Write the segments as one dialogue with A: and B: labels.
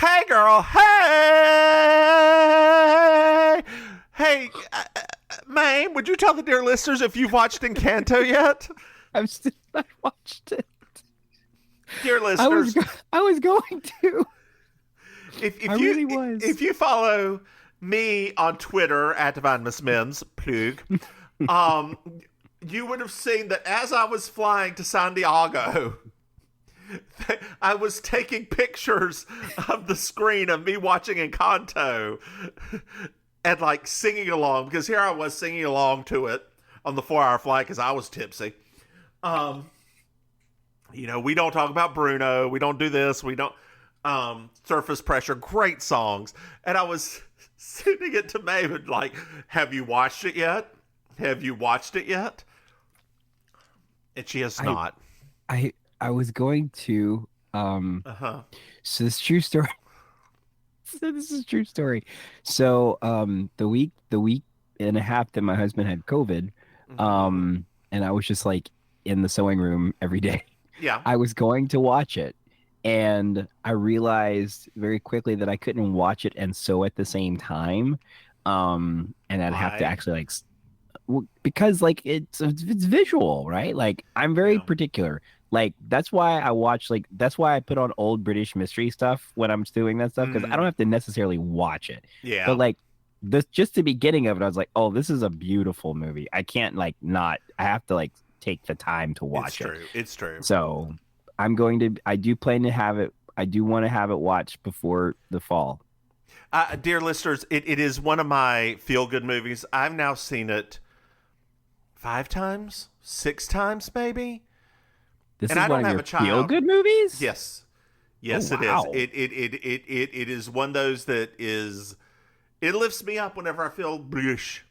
A: Hey, girl. Hey. Hey, Maim, would you tell the dear listeners if you've watched Encanto yet?
B: I've still not watched it.
A: Dear
B: I was
A: listeners,
B: go- I was going to.
A: if
B: I
A: you
B: really was.
A: if you follow me on Twitter at @thedivinemissmims, plug, um, you would have seen that as I was flying to San Diego, I was taking pictures of the screen of me watching Encanto and like singing along, because here I was singing along to it on the 4-hour flight because I was tipsy. We don't talk about Bruno. We don't do this. We don't surface pressure. Great songs. And I was sending it to Maven like, have you watched it yet? Have you watched it yet? And she has not.
B: I was going to.
A: Uh-huh.
B: So this is true story. So this is a true story. So the week and a half that my husband had COVID,
A: Mm-hmm.
B: and I was just like in the sewing room every day.
A: Yeah.
B: I was going to watch it, and I realized very quickly that I couldn't watch it and sew at the same time. And I'd have to
A: Why?
B: actually because like it's visual, right? Like I'm very
A: Yeah.
B: particular. Like that's why I put on old British mystery stuff when I'm doing that stuff, because I don't
A: Mm,
B: have to necessarily watch it. But
A: yeah.
B: like this, just the beginning of it, I was like, oh, this is a beautiful movie. I can't like not. I have to like take the time to
A: It's
B: watch it.
A: true. It's true.
B: So I do plan to have it. I do want to have it watched before the fall.
A: Dear listeners, it is one of my feel good movies. I've now seen it 5 times, 6 times, maybe.
B: This
A: And
B: is
A: I
B: one
A: don't
B: of
A: have
B: your
A: a
B: feel
A: child.
B: good movies.
A: Yes.
B: Oh
A: Yes, it is.
B: wow.
A: It is one of those that is, it lifts me up whenever I feel blush.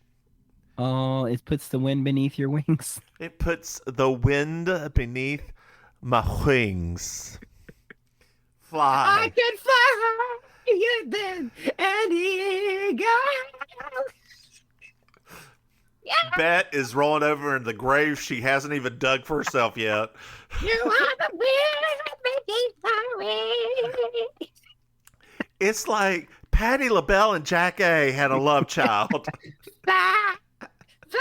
B: Oh, it puts the wind beneath your wings.
A: It puts the wind beneath my wings.
B: I
A: Fly.
B: can fly you then and eagle. Yeah,
A: Bet is rolling over in the grave she hasn't even dug for herself yet.
B: you are the wind beneath my wings.
A: It's like Patti LaBelle and Jack A had a love child.
B: Fly, fly.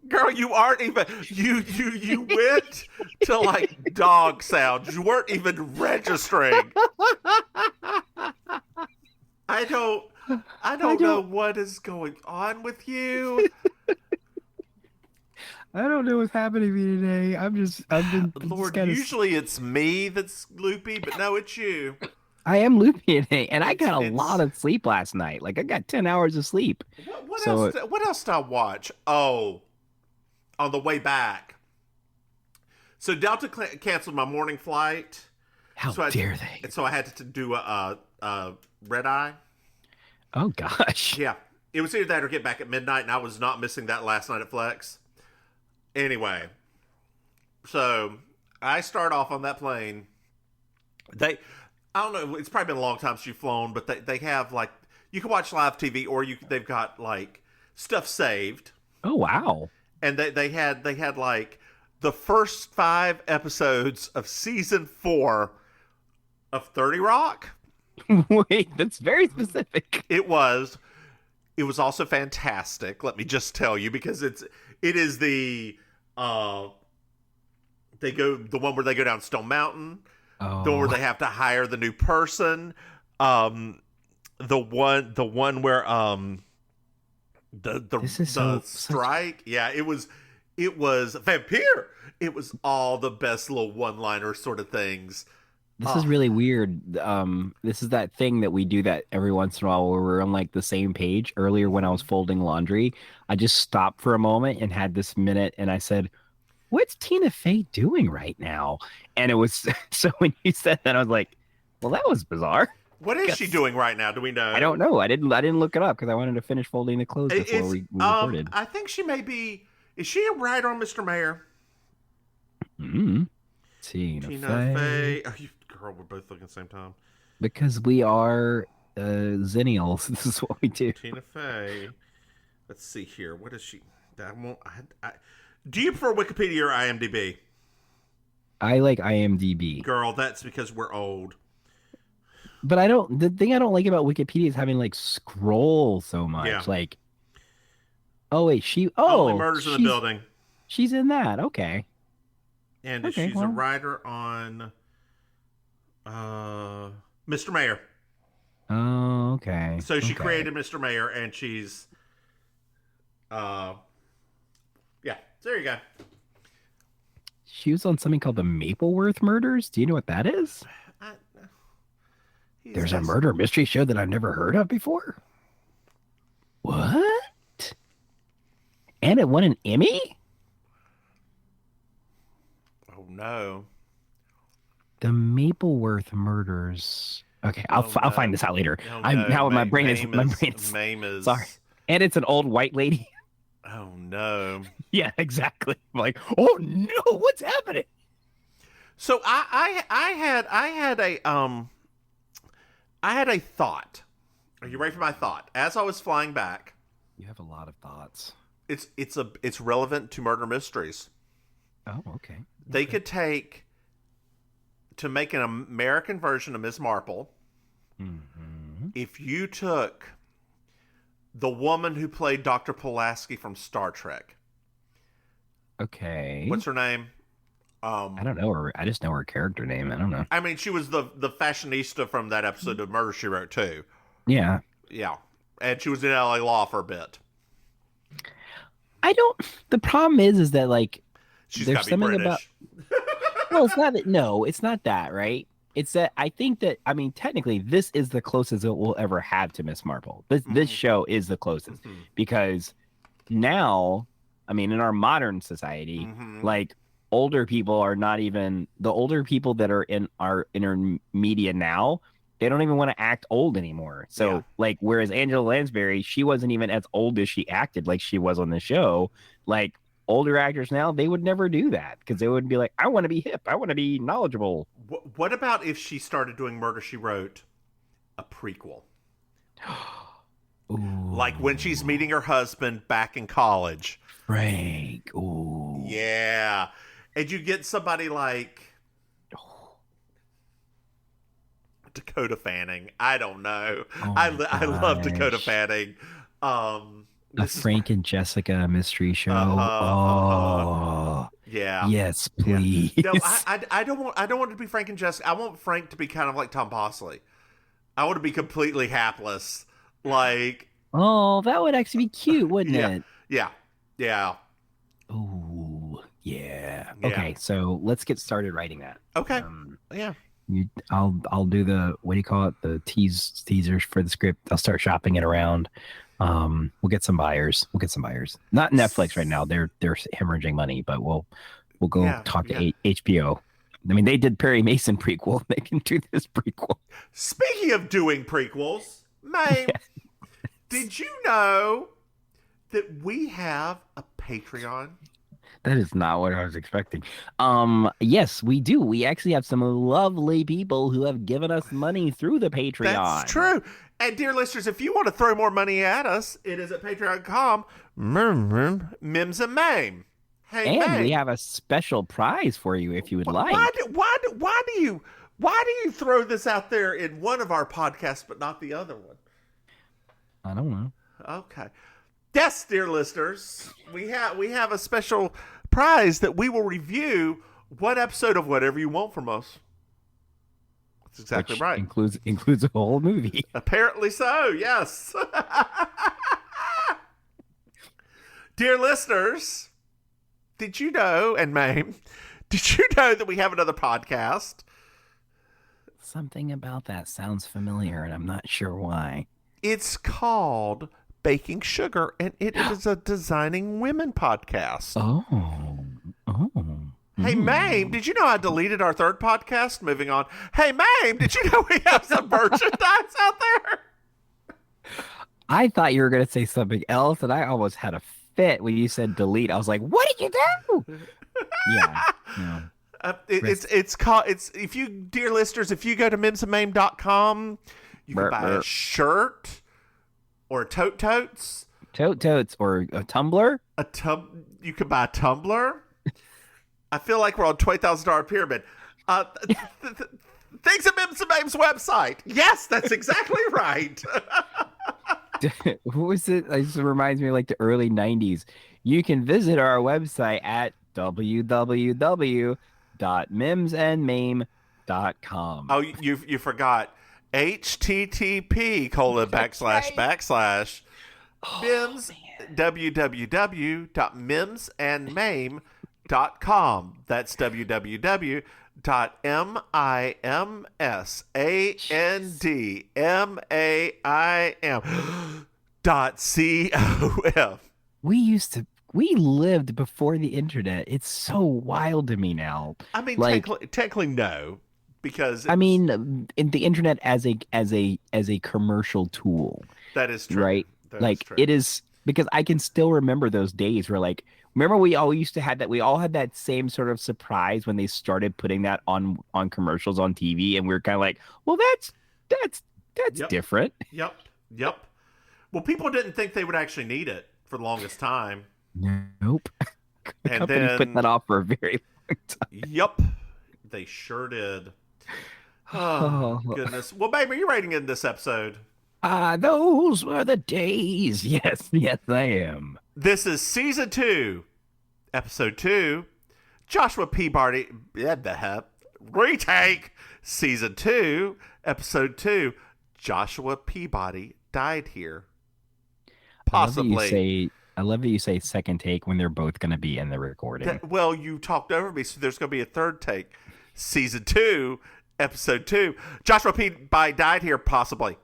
A: Girl, you aren't even you went to like dog sounds. You weren't even registering. I don't I
B: I
A: don't know
B: don't
A: what is going on with you.
B: I don't know what's happening to me today. I've been just
A: Lord,
B: kind of
A: usually it's me that's loopy, but no, it's you.
B: I am loopy today, and I
A: It's
B: got a lot
A: it's
B: of sleep last night. Like I got 10 hours of sleep.
A: what else
B: So
A: what else did I watch? Oh, on the way back. So Delta canceled my morning flight.
B: how
A: So
B: dare they?
A: I had to do a red eye.
B: Oh gosh.
A: Yeah, it was either that or get back at midnight, and I was not missing that last night at Flex. Anyway, so I start off on that plane. They, I don't know, it's probably been a long time since you've flown, but they have like, you can watch live TV, or they've got like stuff saved,
B: Oh wow.
A: and they had like the first 5 episodes of season 4 of 30 Rock.
B: Wait, that's very specific.
A: It was also fantastic. Let me just tell you, because it is uh the one where they go down Stone Mountain, the one where
B: Oh,
A: they have to hire the new person, the one where
B: this is
A: the
B: so such.
A: strike. Yeah, it was vampire. It was all the best little one-liner sort of things.
B: This is
A: Oh,
B: really weird. This is that thing that we do that every once in a while where we're on like the same page. Earlier when I was
A: mhm.
B: folding laundry, I just stopped for a moment and had this minute, and I said, "What's Tina Fey doing right now?" And it was so when you said that, I was like, "Well, that was bizarre."
A: What is she
B: 'Cause
A: doing right now? Do we
B: I
A: know?
B: don't know. I didn't look it up because I wanted to finish folding the clothes before
A: It's
B: we recorded.
A: I think she may be. Is she a writer on Mr. Mayor?
B: Mm. Tina
A: Tina
B: Fey.
A: Fey. Oh, you girl, we're both looking at the same time.
B: Because we are Zennials. This is what we do.
A: Tina Fey. Let's see here. What is she? That won't. Do you prefer Wikipedia or IMDb?
B: I like IMDb.
A: Girl, that's because we're old.
B: But the thing I don't like about Wikipedia is having like scroll so
A: Yeah.
B: much. Like, oh wait,
A: Only Murders in the Building.
B: She's in that. Okay.
A: And
B: Okay,
A: she's a writer on Mr. Mayor.
B: Oh, okay.
A: So she created Mr. Mayor, and she's yeah, there you go.
B: She was on something called the Mapleworth Murders. Do you know what that is? There's a murder mystery show that I've never heard of before. What? And it won an Emmy?
A: Oh no.
B: The Mapleworth Murders. Okay, I'll find this out later. My brain is sorry. And it's an old white lady.
A: Oh no.
B: Yeah, exactly. I'm like, oh no, what's happening?
A: So I had a thought. Are you ready for my thought? As I was flying back,
B: you have a lot of thoughts.
A: It's relevant to murder mysteries.
B: Oh, okay.
A: They could take to make an American version of Ms. Marple.
B: Mm-hmm.
A: If you took the woman who played Dr. Pulaski from Star Trek.
B: Okay.
A: What's her name?
B: I don't know her. I just know her character name. I don't know.
A: I mean, she was the fashionista from that episode of Murder, She Wrote, too.
B: Yeah.
A: Yeah. And she was in LA Law for a bit.
B: The problem is that, like,
A: she's
B: there's something about. Well, it's not that. No, it's not that, right? It's that I think that, I mean, technically, this is the closest it will ever have to Miss Marple. This show is the closest because now, I mean, in our modern society, like, older people are not even the older people that are in our media now. They don't even want to act old anymore. So, like, whereas Angela Lansbury, she wasn't even as old as she acted like she was on the show. Like, older actors now, they would never do that because they would be like, I want to be hip. I want to be knowledgeable.
A: What about if she started doing Murder, She Wrote, a prequel?
B: Ooh.
A: Like when she's meeting her husband back in college.
B: Frank. Ooh.
A: Yeah. And you get somebody like Dakota Fanning. I don't know.
B: Oh
A: I love Dakota Fanning.
B: A Frank and Jessica mystery show.
A: Yeah.
B: Yes, please.
A: Yeah. No, I don't want it to be Frank and Jessica. I want Frank to be kind of like Tom Bosley. I want to be completely hapless. Like,
B: oh, that would actually be cute, wouldn't it?
A: Yeah. Yeah.
B: Oh, yeah. Okay, so let's get started writing that.
A: Okay. Yeah.
B: I'll do the, what do you call it? The teasers for the script. I'll start shopping it around. We'll get some buyers. Not Netflix right now. They're hemorrhaging money, but we'll go talk to HBO. I mean, they did Perry Mason prequel. They can do this prequel.
A: Speaking of doing prequels, Maim, did you know that we have a Patreon?
B: That is not what I was expecting. Yes, we do. We actually have some lovely people who have given us money through the Patreon.
A: That's true. And dear listeners, if you want to throw more money at us, it is at patreon.com, Mims and Maim. Hey,
B: and
A: Maim,
B: we have a special prize for you if you would like.
A: Why do you throw this out there in one of our podcasts but not the other one?
B: I don't know.
A: Okay. Yes, dear listeners, we have a special prize that we will review one episode of whatever you want from us. That's exactly right.
B: Includes a whole movie.
A: Apparently so, yes. Dear listeners, did you know, and Maim, did you know that we have another podcast?
B: Something about that sounds familiar, and I'm not sure why.
A: It's called Baking Sugar, and it is a Designing Women podcast. Hey, Maim, did you know I deleted our third podcast? Moving on. Hey, Maim, did you know we have some merchandise out there?
B: I thought you were going to say something else, and I almost had a fit when you said delete. I was like, what did you do? Yeah. No.
A: Dear listeners, if you go to mimsandmaim.com, you can buy a shirt or a totes.
B: Totes or a tumbler.
A: You can buy a tumbler. I feel like we're on $20,000 pyramid. Things at Mims and Maim's website. Yes, that's exactly right.
B: What was it? It just reminds me of like the early 90s. You can visit our website at www.mimsandmaim.com.
A: Oh, you forgot. http:// Mims, www.mimsandmaim.com. That's www.mimsandmaim.com.
B: We lived before the internet. It's so wild to me now.
A: I mean,
B: like,
A: technically no, because
B: I mean, in the internet as a commercial tool.
A: That is true.
B: Right?
A: That
B: like
A: is true.
B: it is, because I can still remember those days where, like, remember we all used to have that. We all had that same sort of surprise when they started putting that on commercials on TV, and we were kind of like, well, that's
A: Yep.
B: different.
A: Yep. Well, people didn't think they would actually need it for the longest time.
B: Nope. The company put that off for a very long time.
A: Yep. They sure did. Oh, goodness. Well, babe, are you rating in this episode?
B: Those were the days. Yes, I am.
A: This is season 2, episode 2. Joshua Peabody. Retake. Season 2, episode 2. Joshua Peabody died here. Possibly.
B: I love that you say second take when they're both going to be in the recording.
A: Well, you talked over me, so there's going to be a third take. Season 2, episode 2. Joshua Peabody died here, possibly.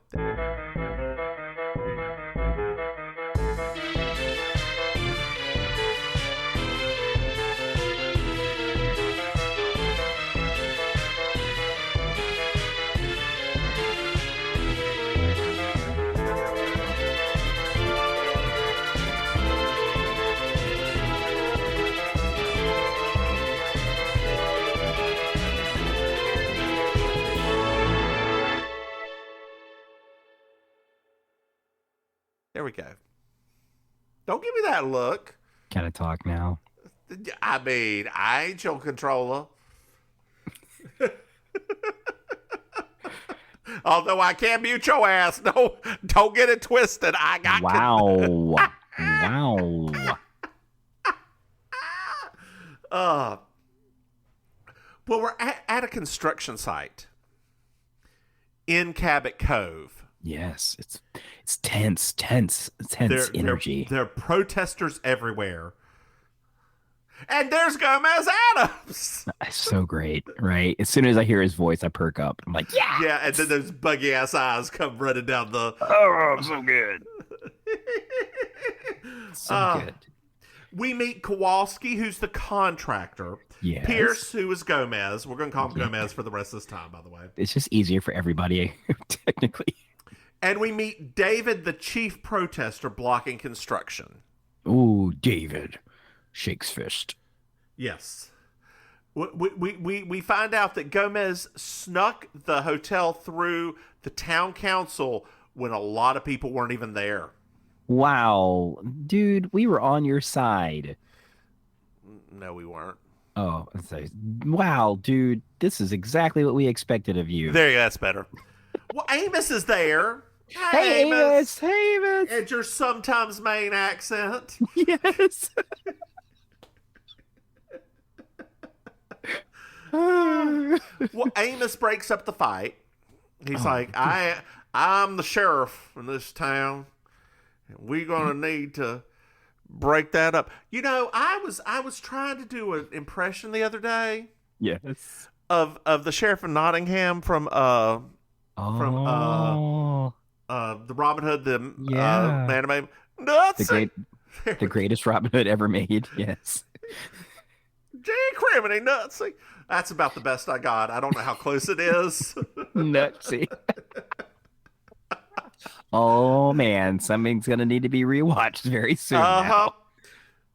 A: There we go. Don't give me that look.
B: Can I talk now?
A: I mean, I ain't your controller. Although I can mute your ass. No, don't get it twisted. I got
B: Wow.
A: Well, we're at a construction site in Cabot Cove.
B: Yes, it's tense energy.
A: There are protesters everywhere. And there's Gomez Adams.
B: That's so great, right? As soon as I hear his voice, I perk up. I'm like, yeah.
A: Yeah, and then those buggy ass eyes come running down the.
B: Oh, so good. So good.
A: We meet Kowalski, who's the contractor.
B: Yes.
A: Pierce, who is Gomez. We're going to call him Gomez for the rest of this time, by the way.
B: It's just easier for everybody, technically.
A: And we meet David, the chief protester blocking construction.
B: Ooh, David shakes fist.
A: Yes. We find out that Gomez snuck the hotel through the town council when a lot of people weren't even there.
B: Wow. Dude, we were on your side.
A: No, we weren't.
B: Oh, wow, dude, this is exactly what we expected of you.
A: There you go, that's better. Well, Amos is there.
B: Hey, Amos. Hey, Amos.
A: And your sometimes Maine accent.
B: Yes.
A: Well, Amos breaks up the fight. He's like, I'm the sheriff in this town. And we're going to need to break that up. You know, I was trying to do an impression the other day.
B: Yes.
A: Of the sheriff of Nottingham from the Robin Hood, the Man of Maim.
B: The greatest Robin Hood ever made. Yes.
A: Gee, criminy nutsy. That's about the best I got. I don't know how close it is.
B: Nutsy. Oh man, something's gonna need to be rewatched very soon. Now.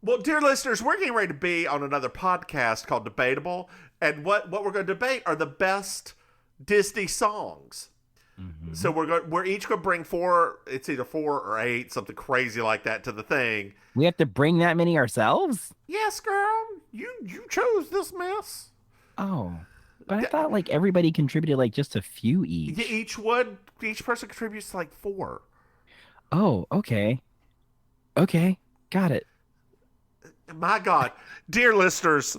A: Well, dear listeners, we're getting ready to be on another podcast called Debatable, and what we're going to debate are the best Disney songs. Mm-hmm. So we're each going to bring 4. It's either 4 or 8, something crazy like that, to the thing.
B: We have to bring that many ourselves?
A: Yes, girl. You chose this mess.
B: Oh, but I thought like everybody contributed like just a few each.
A: Each person contributes like 4.
B: Oh, okay. Okay, got it.
A: My God, dear listeners,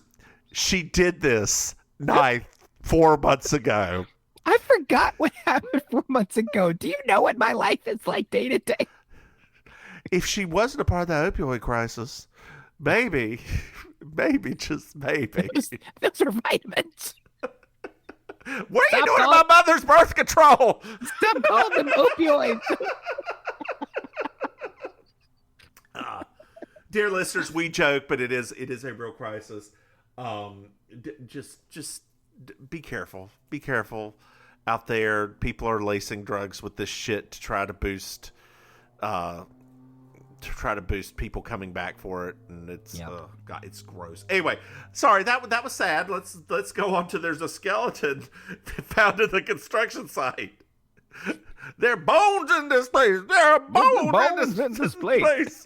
A: she did this night 4 months ago.
B: I forgot what happened 4 months ago. Do you know what my life is like day to day?
A: If she wasn't a part of the opioid crisis, maybe, just maybe.
B: Those are vitamins.
A: What are you doing to my mother's birth control?
B: Stop calling them opioids.
A: Dear listeners, we joke, but it is a real crisis. Just be careful. Be careful out there. People are lacing drugs with this shit to try to boost people coming back for it, and it's God, it's gross. Anyway, sorry, that was sad. Let's go on to there's a skeleton found at the construction site. There are bones in this place. There are bones in this place.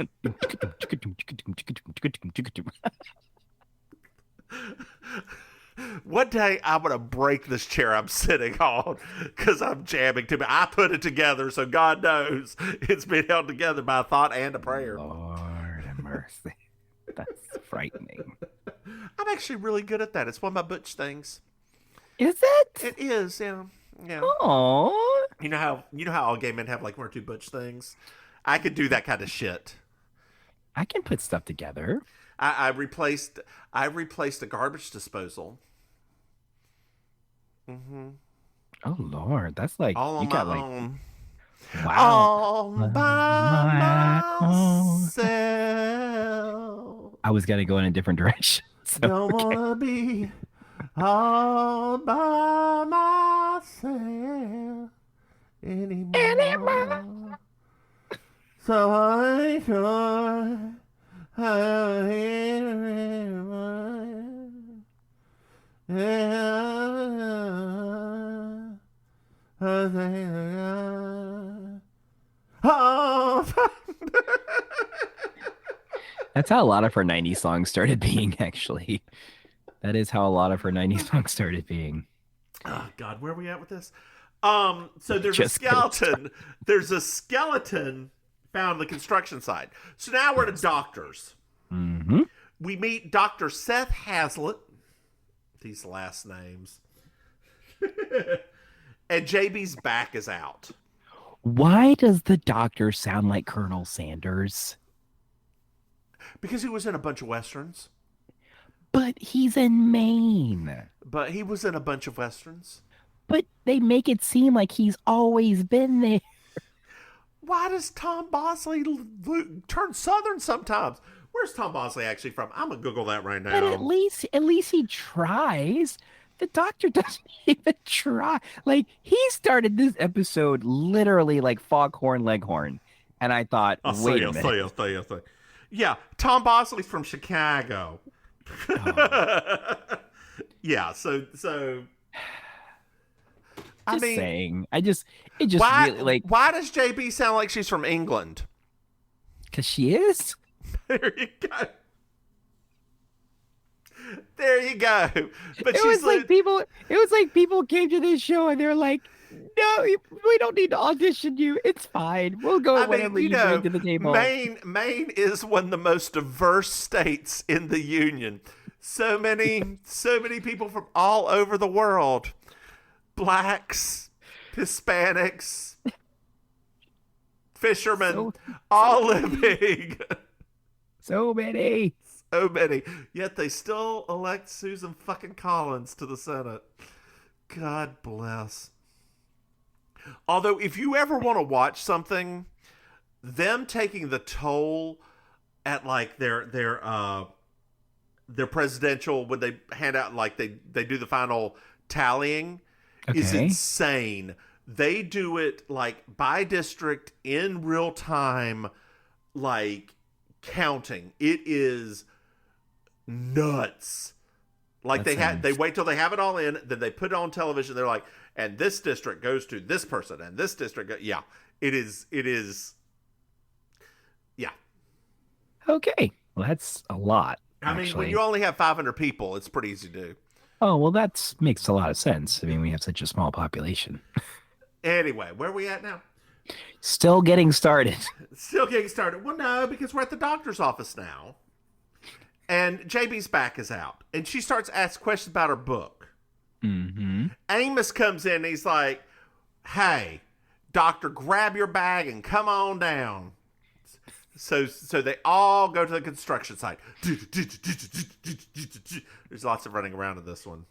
A: One day I'm going to break this chair I'm sitting on because I'm jamming to me. I put it together, so God knows it's been held together by a thought and a prayer.
B: Lord have mercy. That's frightening.
A: I'm actually really good at that. It's one of my butch things.
B: Is it?
A: It is, yeah. Yeah.
B: Oh.
A: You know how all gay men have like 1 or 2 butch things? I could do that kind of shit.
B: I can put stuff together.
A: I replaced a garbage disposal. Mm-hmm.
B: Oh Lord, that's like
A: all on
B: you got
A: my
B: like
A: own.
B: wow.
A: All by myself.
B: I was gonna go in a different direction. So,
A: don't wanna be all by myself anymore. So I could.
B: That's how a lot of her 90s songs started being, actually. That is how a lot of her 90s songs started being.
A: Oh, God, where are we at with this? So there's a skeleton. There's a skeleton found on the construction site. So now we're at doctors.
B: Mm-hmm.
A: We meet Dr. Seth Hazlitt. These last names. And JB's back is out.
B: Why does the doctor sound like Colonel Sanders?
A: Because he was in a bunch of Westerns.
B: But he's in Maine.
A: But he was in a bunch of Westerns.
B: But they make it seem like he's always been there.
A: Why does Tom Bosley turn Southern sometimes? Where's Tom Bosley actually from? I'm going to Google that right now.
B: But at least he tries. The doctor doesn't even try. Like, he started this episode literally like Foghorn Leghorn. And I thought, wait a minute.
A: Yeah, Tom Bosley's from Chicago. Oh. Yeah, so
B: I mean, saying. It just
A: why,
B: really like.
A: Why does JB sound like she's from England?
B: Because she is.
A: There you go. There you go. But
B: it was like people. It was like people came to this show and they're like, "No, we don't need to audition you. It's fine. We'll go with whatever you bring to the table."
A: Maine is one of the most diverse states in the union. So many people from all over the world. Blacks, Hispanics, fishermen, all living.
B: So many.
A: Yet they still elect Susan fucking Collins to the Senate. God bless. Although, if you ever want to watch something, them taking the toll at like their presidential, when they hand out, like they do the final tallying, is insane. They do it like by district in real time, like counting. It is nuts. Like they wait till they have it all in, then they put it on television. They're like, and this district goes to this person, and this district yeah. It is yeah.
B: Okay. Well, that's a lot.
A: I mean, when
B: actually.
A: you only have 500 people, it's pretty easy to do.
B: Oh, well, that makes a lot of sense. I mean, we have such a small population.
A: Anyway, where are we at now?
B: Still getting started.
A: Still getting started. Well, no, because we're at the doctor's office now. And JB's back is out. And she starts asking questions about her book.
B: Mm-hmm.
A: Amos comes in and he's like, hey, doctor, grab your bag and come on down. So they all go to the construction site. There's lots of running around in this one.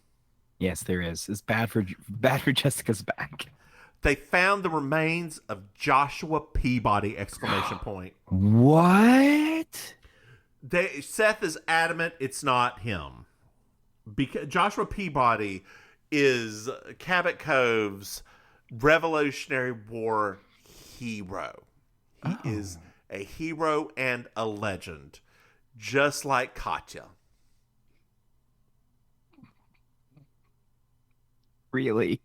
B: Yes, there is. It's bad for Jessica's back.
A: They found the remains of Joshua Peabody! Exclamation point.
B: What?
A: Seth is adamant it's not him. Because Joshua Peabody is Cabot Cove's Revolutionary War hero. He is a hero and a legend, just like Katya.
B: Really?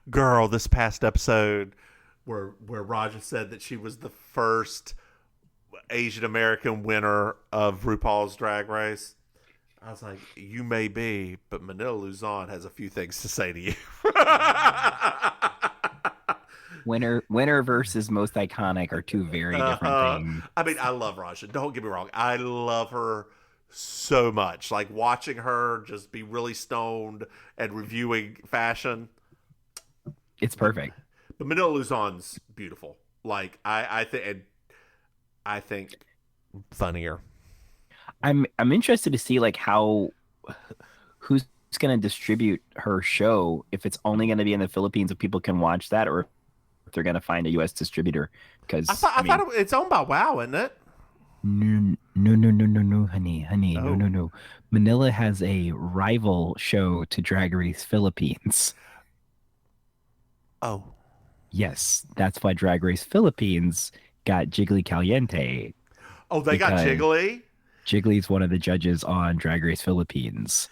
A: Girl, this past episode where Raja said that she was the first Asian American winner of RuPaul's Drag Race, I was like, you may be, but Manila Luzon has a few things to say to you.
B: Winner versus most iconic are two very different things.
A: I mean, I love Raja. Don't get me wrong. I love her so much. Like, watching her just be really stoned and reviewing fashion.
B: It's perfect.
A: But Manila Luzon's beautiful. Like, I think funnier.
B: I'm interested to see like who's going to distribute her show, if it's only going to be in the Philippines, if people can watch that, or if they're going to find a U.S. distributor. Because
A: I thought it's owned by WoW, isn't it?
B: No, honey,
A: Oh.
B: no. Manila has a rival show to Drag Race Philippines.
A: Oh.
B: Yes, that's why Drag Race Philippines got Jiggly Caliente.
A: Oh, they got Jiggly?
B: Jiggly's one of the judges on Drag Race Philippines,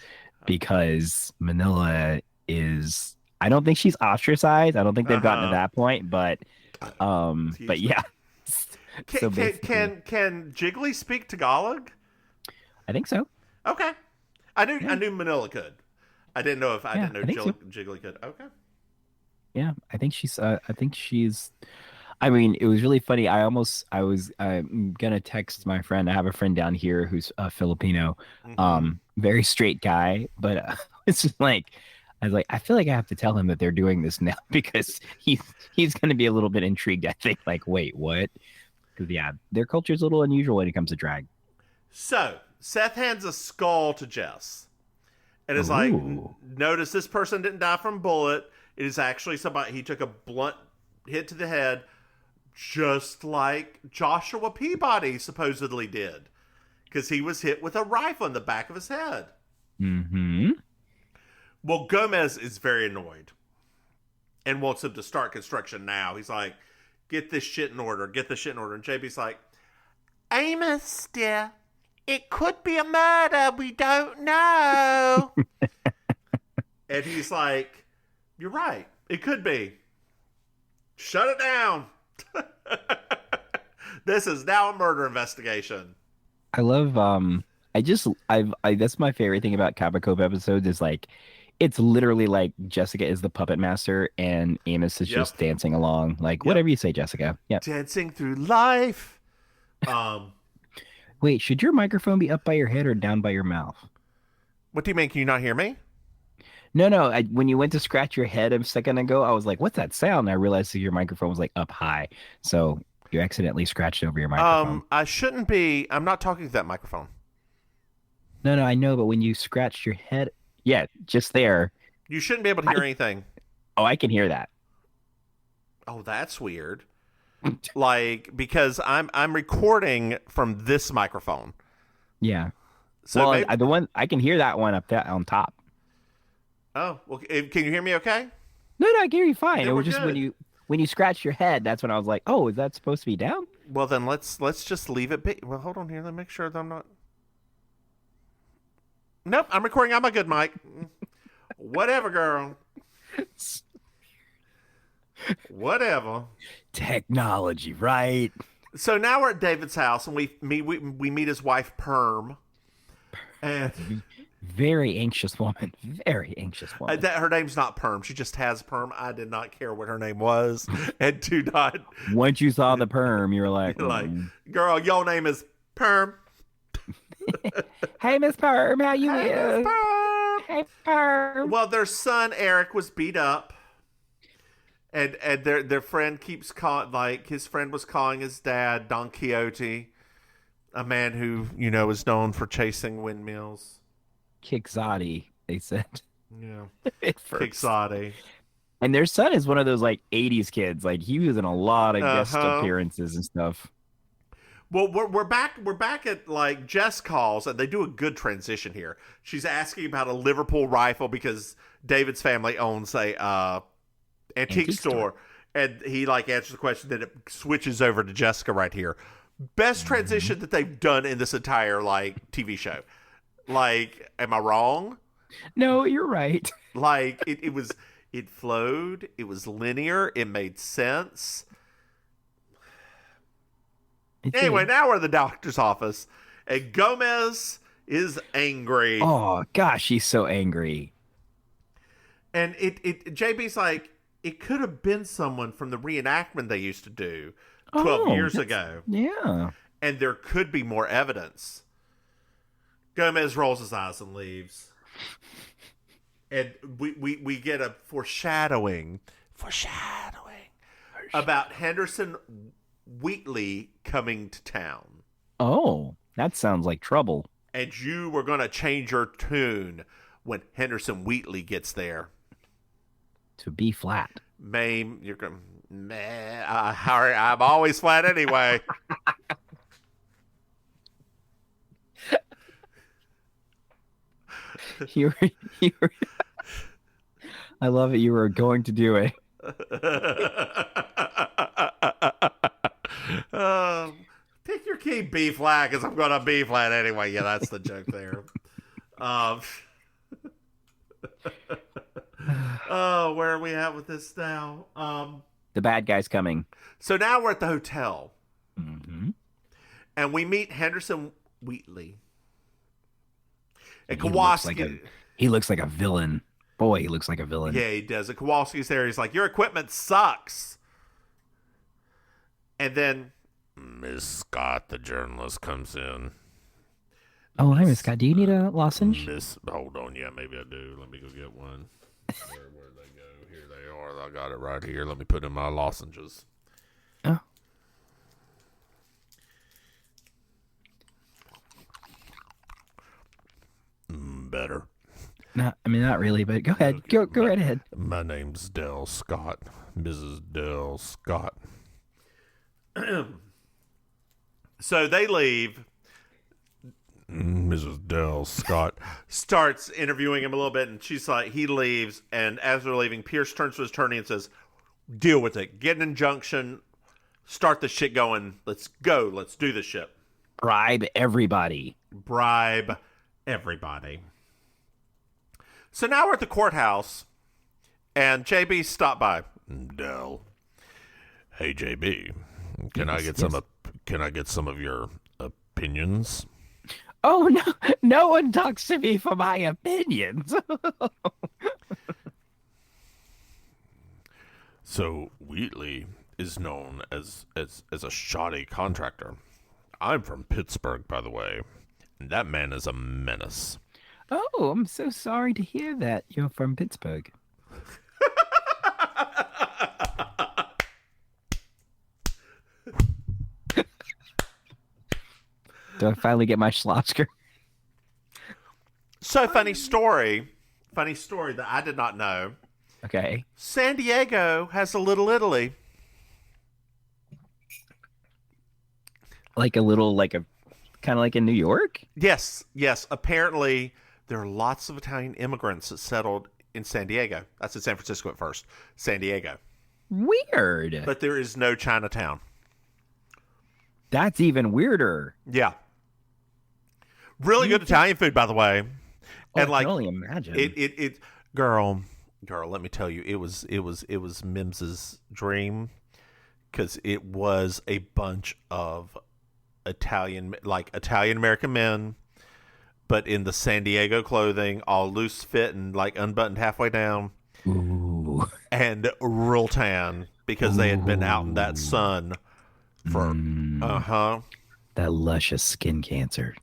B: because Manila is, I don't think she's ostracized. I don't think they've gotten to that point, but yeah.
A: Can Jiggly speak Tagalog?
B: I think so.
A: Okay. I knew Manila could. I didn't know Jiggly could. Okay.
B: Yeah, I think she's I mean, it was really funny. I'm gonna text my friend. I have a friend down here who's a Filipino, very straight guy, but it's just like, I was like, I feel like I have to tell him that they're doing this now, because he's gonna be a little bit intrigued. I think, like, wait, what? Because yeah, their culture is a little unusual when it comes to drag.
A: So Seth hands a skull to Jess, and is like, notice this person didn't die from bullet. It is actually somebody, he took a blunt hit to the head, just like Joshua Peabody supposedly did, because he was hit with a rifle in the back of his head.
B: Mm-hmm.
A: Well, Gomez is very annoyed and wants him to start construction now. He's like, get this shit in order. Get this shit in order. And JB's like, Amos, dear, it could be a murder. We don't know. And he's like, you're right. It could be. Shut it down. This is now a murder investigation.
B: I love that's my favorite thing about Cabot Cove episodes, is like, it's literally like Jessica is the puppet master and Amos is just dancing along. Like, whatever you say, Jessica. Yeah.
A: Dancing through life.
B: Wait, should your microphone be up by your head or down by your mouth?
A: What do you mean? Can you not hear me?
B: No. When you went to scratch your head a second ago, I was like, what's that sound? And I realized that your microphone was like up high. So you accidentally scratched over your microphone.
A: I shouldn't be. I'm not talking to that microphone.
B: No, I know. But when you scratched your head, yeah, just there.
A: You shouldn't be able to hear anything.
B: Oh, I can hear that.
A: Oh, that's weird. Like, because I'm recording from this microphone.
B: Yeah.
A: So
B: well, the one I can hear that one up there on top.
A: Oh, well, can you hear me okay?
B: No, I can hear you fine.
A: Then
B: it was
A: we're
B: just
A: good.
B: when you scratched your head, that's when I was like, oh, is that supposed to be down?
A: Well, then let's just leave it be. Well, hold on here. Let me make sure that I'm not. Nope, I'm recording on my good mic. Whatever, girl. Whatever.
B: Technology, right?
A: So now we're at David's house, and we meet his wife Perm, And
B: Very anxious woman. Very anxious woman.
A: that her name's not Perm. She just has Perm. I did not care what her name was, and do not
B: Once you saw the perm, you were like,
A: like, girl, your name is Perm.
B: "Hey, Miss Perm, how you
A: Hey, Miss
B: is?
A: Perm.
B: Hey, Perm."
A: Well, their son Eric was beat up, and their friend keeps calling, like, his friend was calling his dad Don Quixote, a man who is known for chasing windmills.
B: Quixote, they said.
A: Yeah,
B: At first.
A: Quixote.
B: And their son is one of those like 80s kids. Like he was in a lot of guest appearances and stuff.
A: Well, we're back at, like, Jess calls, and they do a good transition here. She's asking about a Liverpool rifle because David's family owns a antique store, and he, like, answers the question. Then it switches over to Jessica right here. Best transition that they've done in this entire, like, TV show. Like, am I wrong?
B: No, you're right.
A: Like, it flowed. It was linear. It made sense. Anyway, now we're at the doctor's office, and Gomez is angry.
B: Oh gosh, he's so angry.
A: And JB's like, it could have been someone from the reenactment they used to do 12 years ago.
B: Yeah.
A: And there could be more evidence. Gomez rolls his eyes and leaves. And we get a foreshadowing about Henderson Wheatley coming to town.
B: Oh, that sounds like trouble.
A: And you were going to change your tune when Henderson Wheatley gets there.
B: To B flat.
A: Maim, you're going, man, I'm always flat anyway.
B: you were, I love it. You were going to do it.
A: Pick your key B flat because I'm going to B flat anyway. Yeah, that's the joke there. Oh, where are we at with this now?
B: The bad guy's coming.
A: So now we're at the hotel.
B: Mm-hmm.
A: And we meet Henderson Wheatley. And
B: He
A: Kowalski.
B: looks like a villain. Boy, he looks like a villain.
A: Yeah, he does. And Kowalski's there. He's like, your equipment sucks. And then Miss Scott, the journalist, comes in.
B: Oh, hi, Miss Scott. Do you need a lozenge?
A: Hold on. Yeah, maybe I do. Let me go get one. Where'd they go? Here they are. I got it right here. Let me put in my lozenges.
B: Oh.
A: Better.
B: No, I mean, not really, but go ahead. Go right ahead.
A: My name's Dell Scott. Mrs. Dell Scott. So they leave. Mrs. Dell Scott starts interviewing him a little bit, and she's like, he leaves, and as they're leaving, Pierce turns to his attorney and says, deal with it. Get an injunction. Start the shit going. Let's go. Let's do this shit.
B: Bribe everybody.
A: Bribe everybody. So now we're at the courthouse, and JB stopped by. Dell. Hey, JB. Can I get some of your opinions?
B: Oh, no, no one talks to me for my opinions.
A: So Wheatley is known as a shoddy contractor. I'm from Pittsburgh, by the way, and that man is a menace.
B: Oh, I'm so sorry to hear that. You're from Pittsburgh. Do I finally get my Schlotzker?
A: So funny story that I did not know.
B: Okay.
A: San Diego has a Little Italy.
B: Like a little, kind of like in New York?
A: Yes. Apparently, there are lots of Italian immigrants that settled in San Diego. That's in San Francisco at first. San Diego.
B: Weird.
A: But there is no Chinatown.
B: That's even weirder.
A: Yeah. Really good Italian food, by the way.
B: Oh,
A: And
B: I can only imagine.
A: It girl, let me tell you, it was Mims's dream, because it was a bunch of Italian American men but in the San Diego clothing, all loose fit and like unbuttoned halfway down.
B: Ooh.
A: And real tan because they had been out in that sun for,
B: that luscious skin cancer.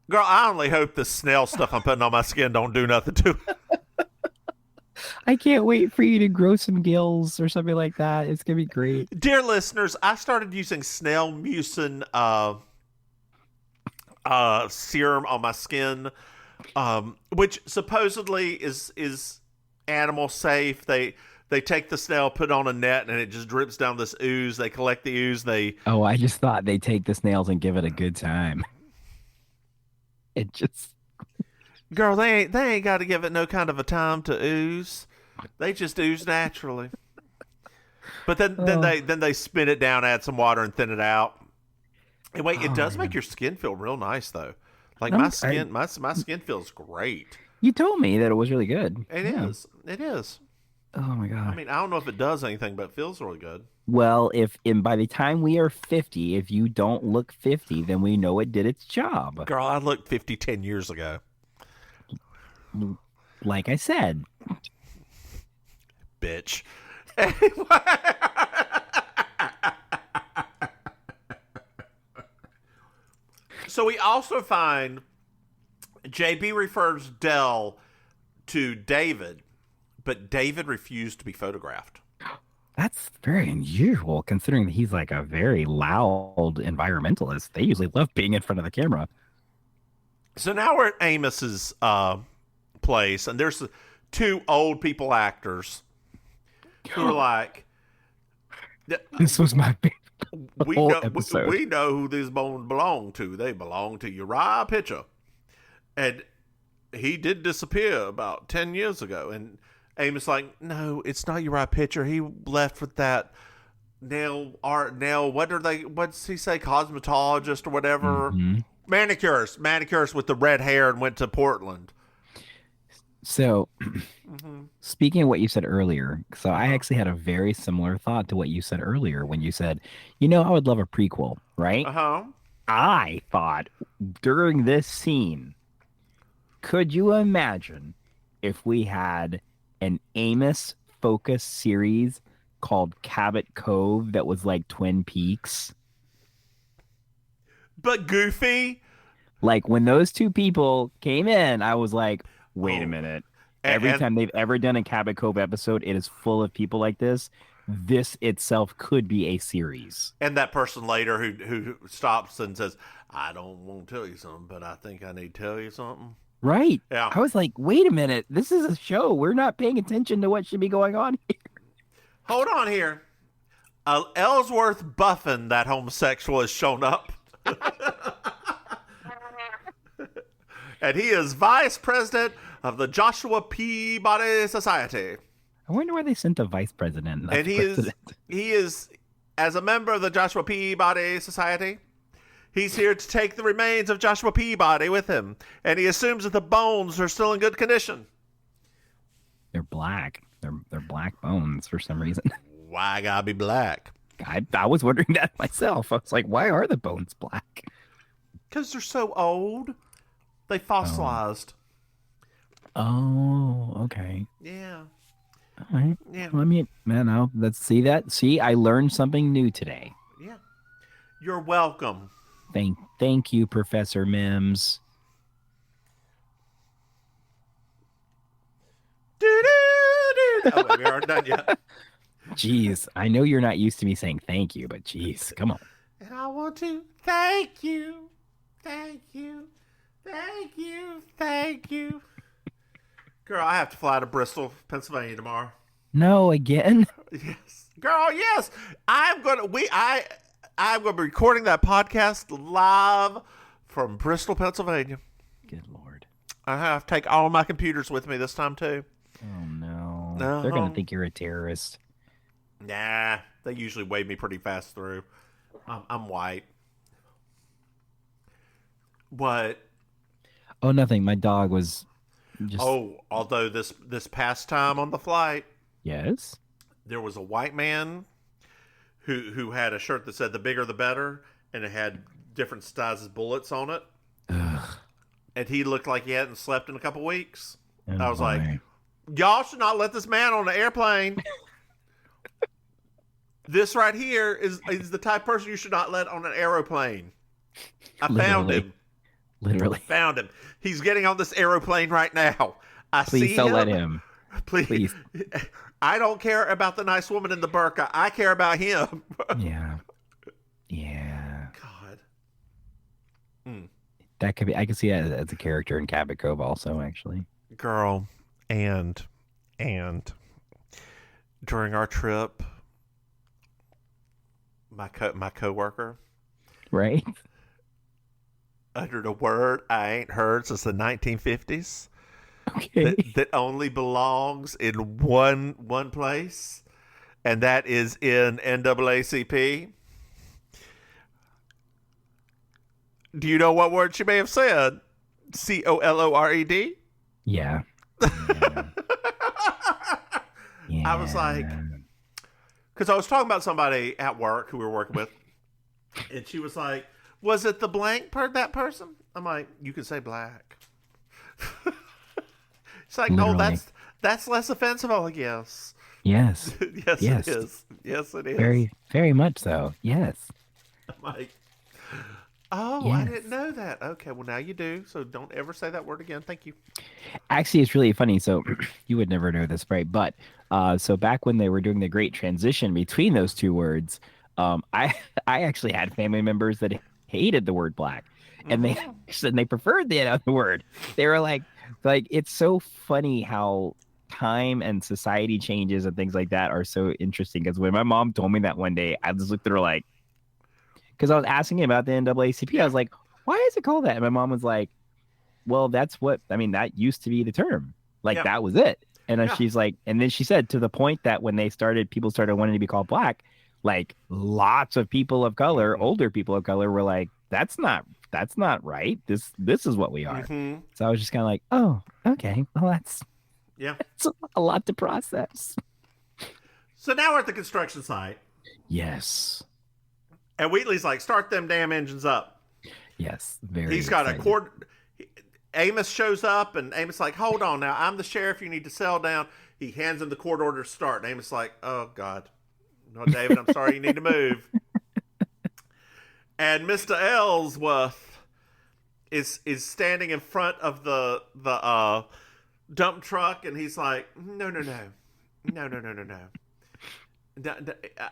A: Girl, I only hope the snail stuff I'm putting on my skin don't do nothing to it.
B: I can't wait for you to grow some gills or something like that. It's gonna be great.
A: Dear listeners, I started using snail mucin serum on my skin, which supposedly is animal safe. They take the snail, put it on a net, and it just drips down this ooze. They collect the ooze.
B: Oh, I just thought they take the snails and give it a good time. It just,
A: girl, they ain't got to give it no kind of a time to ooze. They just ooze naturally. But then they spin it down, add some water, and thin it out. And wait, it does make your skin feel real nice though. Like my skin feels great.
B: You told me that it was really good.
A: It is. It is.
B: Oh my god.
A: I mean, I don't know if it does anything, but it feels really good.
B: Well, by the time we are 50, if you don't look 50, then we know it did its job.
A: Girl, I looked 50 10 years ago.
B: Like I said.
A: Bitch. Anyway. So we also find JB refers Dell to David, but David refused to be photographed.
B: That's very unusual, considering that he's like a very loud environmentalist. They usually love being in front of the camera.
A: So now we're at Amos's place, and there's two old people actors who are like,
B: "This was my
A: we know who these bones belong to. They belong to Uriah Pitcher, and he did disappear about 10 years ago." And Amos like, "No, it's not Uriah Pitcher. He left with that nail. What's he say? Cosmetologist or whatever.
B: Mm-hmm.
A: Manicurist with the red hair, and went to Portland."
B: So, speaking of what you said earlier, so I actually had a very similar thought to what you said earlier when you said, I would love a prequel, right? I thought during this scene, could you imagine if we had an Amos focus series called Cabot Cove that was like Twin Peaks?
A: But goofy?
B: Like when those two people came in, I was like, wait a minute. Every time they've ever done a Cabot Cove episode, it is full of people like this. This itself could be a series.
A: And that person later who stops and says, "I don't want to tell you something, but I think I need to tell you something."
B: Right.
A: Yeah.
B: I was like, wait a minute. This is a show. We're not paying attention to what should be going on here.
A: Hold on here. Ellsworth Buffin, that homosexual, has shown up. And he is vice president of the Joshua Peabody Society.
B: I wonder why they sent a vice president.
A: And he is, as a member of the Joshua Peabody Society, he's here to take the remains of Joshua Peabody with him. And he assumes that the bones are still in good condition.
B: They're black. They're black bones for some reason.
A: Why gotta be black?
B: I was wondering that myself. I was like, why are the bones black?
A: Because they're so old. They fossilized.
B: Oh, okay.
A: Yeah.
B: All right.
A: Yeah.
B: Well, I mean, man, let's see that. See, I learned something new today.
A: Yeah. You're welcome.
B: Thank you, Professor Mims.
A: Oh, wait, we aren't done yet.
B: Jeez, I know you're not used to me saying thank you, but jeez, come on.
A: And I want to thank you. Thank you. Thank you. Thank you. Girl, I have to fly to Bristol, Pennsylvania tomorrow.
B: No, again?
A: Yes. Girl, yes. I'm gonna be recording that podcast live from Bristol, Pennsylvania.
B: Good Lord.
A: I have to take all my computers with me this time too.
B: Oh no.
A: Uh-huh.
B: They're gonna think you're a terrorist.
A: Nah, they usually wave me pretty fast through. I'm white. What?
B: Oh, nothing. My dog was just...
A: although this past time on the flight,
B: Yes?
A: there was a white man who had a shirt that said "the bigger the better," and it had different sizes bullets on it.
B: Ugh.
A: And he looked like he hadn't slept in a couple weeks.
B: Oh,
A: I was like,
B: my.
A: y'all should not let this man on the airplane. This right here is the type of person you should not let on an aeroplane. I found him.
B: Literally.
A: Found him. He's getting on this aeroplane right now.
B: Please don't let him.
A: Please. I don't care about the nice woman in the burqa. I care about him.
B: Yeah. Yeah.
A: God.
B: That could be. I can see that as a character in Cabot Cove, also. Actually,
A: Girl, and during our trip, my coworker,
B: right?
A: uttered a word I ain't heard since the 1950s.
B: Okay.
A: That only belongs in one place, and that is in NAACP. Do you know what word she may have said? COLORED?
B: Yeah. Yeah.
A: I was like, because I was talking about somebody at work who we were working with, and she was like, was it the blank that person? I'm like, you can say black. It's like,
B: Literally.
A: no, that's less offensive. I'm like, yes.
B: Yes.
A: Yes,
B: Yes.
A: it is. Yes, it is.
B: Very, very much so. Yes.
A: I'm like, oh, I
B: Yes.
A: didn't know that. Okay, well, now you do. So don't ever say that word again. Thank you.
B: Actually, it's really funny. So you would never know this, right? But so back when they were doing the great transition between those two words, I actually had family members that hated the word black, and they preferred the other word. They were like it's so funny how time and society changes and things like that are so interesting. Because when my mom told me that one day, I just looked at her like, because I was asking about the NAACP, I was like, why is it called that? And my mom was like, well, that's what, I mean, that used to be the term. Like, that was it. And then she's like, and then she said, to the point that when people started wanting to be called black, like lots of people of color, older people of color were like, that's not right. This is what we are.
A: Mm-hmm.
B: So I was just kind of like, oh, okay. Well, that's a lot to process.
A: So now we're at the construction site.
B: Yes.
A: And Wheatley's like, start them damn engines up.
B: Yes. Very
A: He's got
B: excited.
A: a cord. Amos shows up, and Amos like, hold on now. I'm the sheriff. You need to settle down. He hands him the court order to start. And Amos like, oh, God. No, David, I'm sorry. You need to move. And Mr. Ellsworth is standing in front of the dump truck, and he's like, no.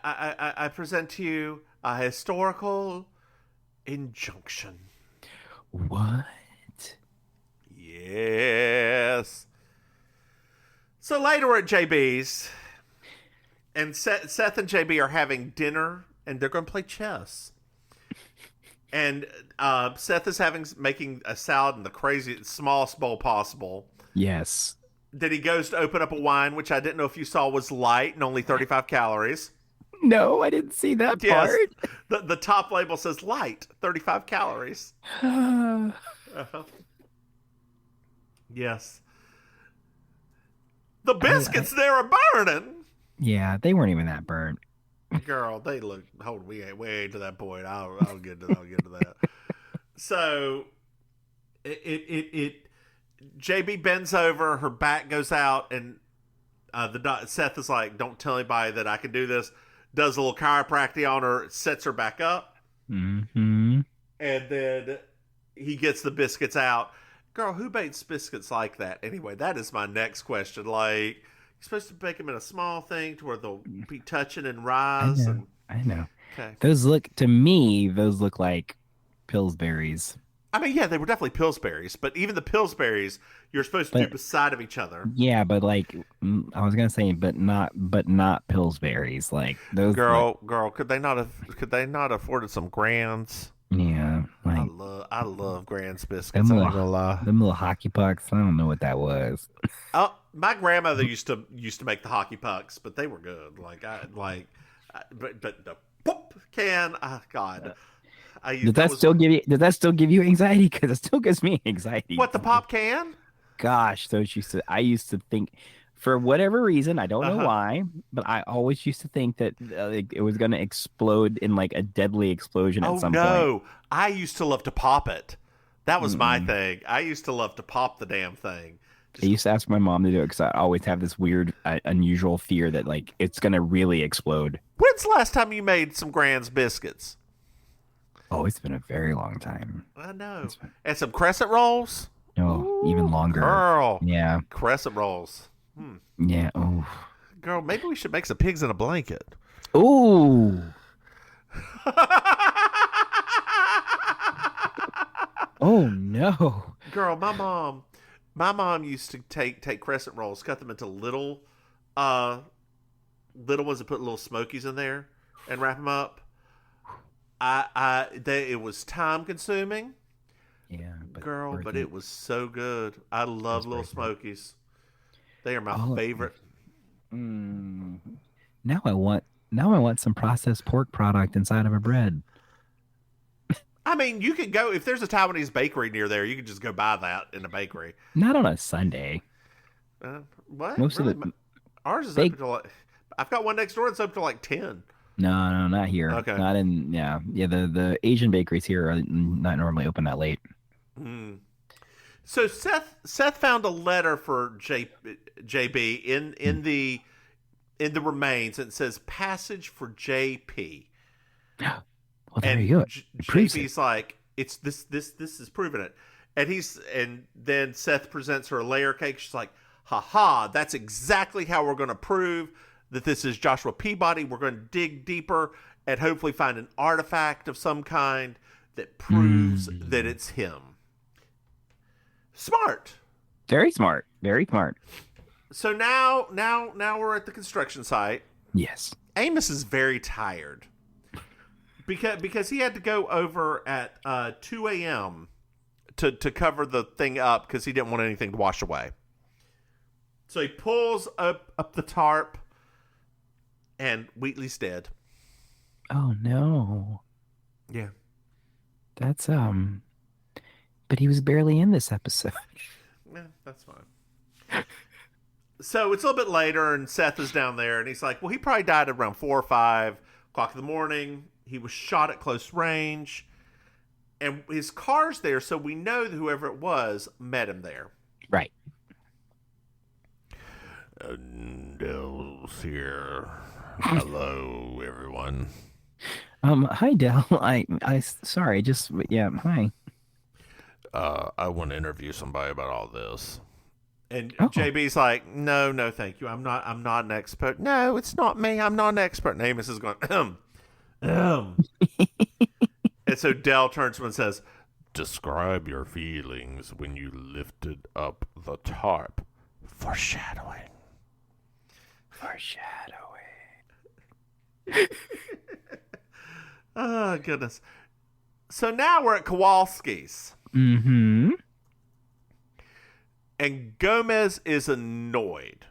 A: I present to you a historical injunction.
B: What?
A: Yes. So later we're at JB's, and Seth and JB are having dinner, and they're going to play chess. And Seth is making a salad in the craziest, smallest bowl possible.
B: Yes.
A: Then he goes to open up a wine, which I didn't know if you saw was light and only 35 calories.
B: No, I didn't see that part.
A: The top label says light, 35 calories. Uh-huh. Yes. The biscuits there are burning.
B: Yeah, they weren't even that burnt.
A: Girl, they look. Hold, we ain't to that point. I'll get to that. So, JB bends over. Her back goes out, and Seth is like, "Don't tell anybody that I can do this." Does a little chiropractic on her, sets her back up,
B: mm-hmm.
A: And then he gets the biscuits out. Girl, who bakes biscuits like that? Anyway, that is my next question. Like, you're supposed to bake them in a small thing to where they'll be touching and rise.
B: I know.
A: Okay.
B: Those look like Pillsbury's.
A: I mean, yeah, they were definitely Pillsbury's, but even the Pillsbury's, you're supposed to do beside of each other.
B: Yeah, but like I was gonna say, but not Pillsbury's. Like those.
A: Girl, could they not afforded some Grands?
B: Yeah, like
A: I love Grands biscuits. I'm not gonna lie.
B: Them little hockey pucks. I don't know what that was.
A: Oh, my grandmother used to make the hockey pucks, but they were good. But the pop can. Oh, God. Did that still give you anxiety? Because it still gives me anxiety. What, the pop can?
B: Gosh, I used to think For whatever reason, I don't know why, but I always used to think that it was going to explode in like a deadly explosion at some point.
A: I used to love to pop it. That was my thing. I used to love to pop the damn thing.
B: I used to ask my mom to do it because I always have this weird, unusual fear that like it's going to really explode.
A: When's the last time you made some Grand's biscuits?
B: Oh, it's been a very long time.
A: I know. And some crescent rolls?
B: No, even longer.
A: Girl.
B: Yeah.
A: Crescent rolls.
B: Yeah. Oh.
A: Girl, maybe we should make some pigs in a blanket.
B: Ooh. Oh no.
A: Girl, my mom used to take crescent rolls, cut them into little ones and put little smokies in there and wrap them up. It was time consuming.
B: Yeah,
A: but it was so good. I love little smokies. They are my favorite.
B: Now I want some processed pork product inside of a bread.
A: I mean, you could go if there's a Taiwanese bakery near there. You could just go buy that in a bakery.
B: Not on a Sunday.
A: What?
B: Most
A: really?
B: of the
A: ours is open till I've got one next door that's open till like 10.
B: No, not here.
A: Okay.
B: Not in. Yeah. The Asian bakeries here are not normally open that late.
A: So Seth found a letter for JB in the remains, and it says passage for JP.
B: Well, there you go.
A: JB's like, it's this is proving it. And then Seth presents her a layer cake. She's like, haha, that's exactly how we're going to prove that this is Joshua Peabody. We're going to dig deeper and hopefully find an artifact of some kind that proves that it's him. Smart.
B: Very smart. Very smart.
A: So now we're at the construction site.
B: Yes.
A: Amos is very tired because he had to go over at 2 a.m. to cover the thing up because he didn't want anything to wash away. So he pulls up the tarp, and Wheatley's dead.
B: Oh no.
A: Yeah.
B: That's but he was barely in this episode.
A: Yeah, that's fine. So it's a little bit later, and Seth is down there, and he's like, well, he probably died at around 4 or 5 o'clock in the morning. He was shot at close range, and his car's there, so we know that whoever it was met him there.
B: Right.
A: Dell's here. Hello, everyone.
B: Hi, Dell. I sorry, hi.
A: I want to interview somebody about all this. And JB's like, no, thank you. I'm not an expert. No, it's not me. I'm not an expert. And Amos is going, And so Dell turns to him and says, describe your feelings when you lifted up the tarp. Foreshadowing. Oh, goodness. So now we're at Kowalski's.
B: Mm-hmm.
A: And Gomez is annoyed.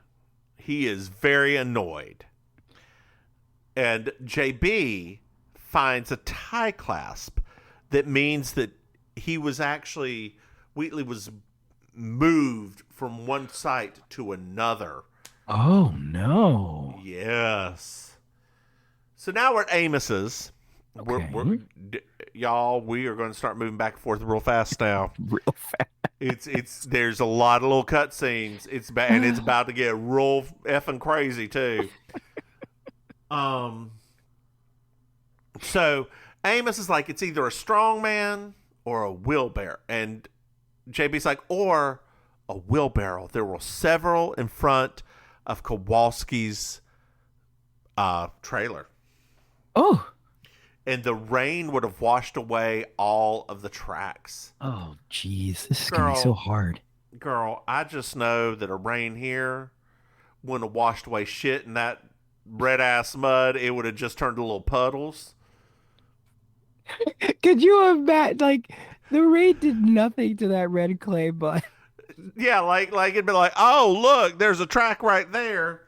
A: He is very annoyed. And JB finds a tie clasp that means that Wheatley was moved from one site to another.
B: Oh, no.
A: Yes. So now we're at Amos's.
B: Okay.
A: We are going to start moving back and forth real fast now.
B: Real fast.
A: There's a lot of little cutscenes. It's about to get real effing crazy too. So Amos is like, it's either a strong man or a wheelbarrow, and JB's like, or a wheelbarrow. There were several in front of Kowalski's trailer.
B: Oh.
A: And the rain would have washed away all of the tracks.
B: Oh, jeez. This is going to be so hard.
A: Girl, I just know that a rain here wouldn't have washed away shit in that red-ass mud. It would have just turned to little puddles.
B: Could you imagine, like, the rain did nothing to that red clay mud.
A: Yeah, like it'd be like, oh, look, there's a track right there.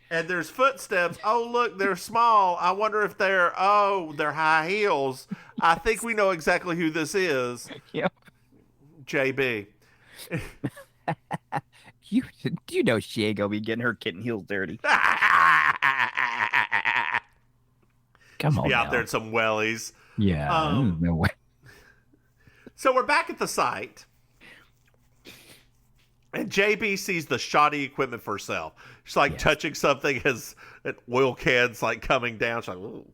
A: And there's footsteps. Oh, look, they're small. I wonder if they're high heels. I think we know exactly who this is.
B: Yep.
A: JB.
B: You know she ain't gonna be getting her kitten heels dirty. Come on,
A: be out
B: now.
A: there in some wellies.
B: Yeah, no way.
A: So we're back at the site, and JB sees the shoddy equipment for herself. She's like touching something as an oil can's like coming down. She's like, ooh.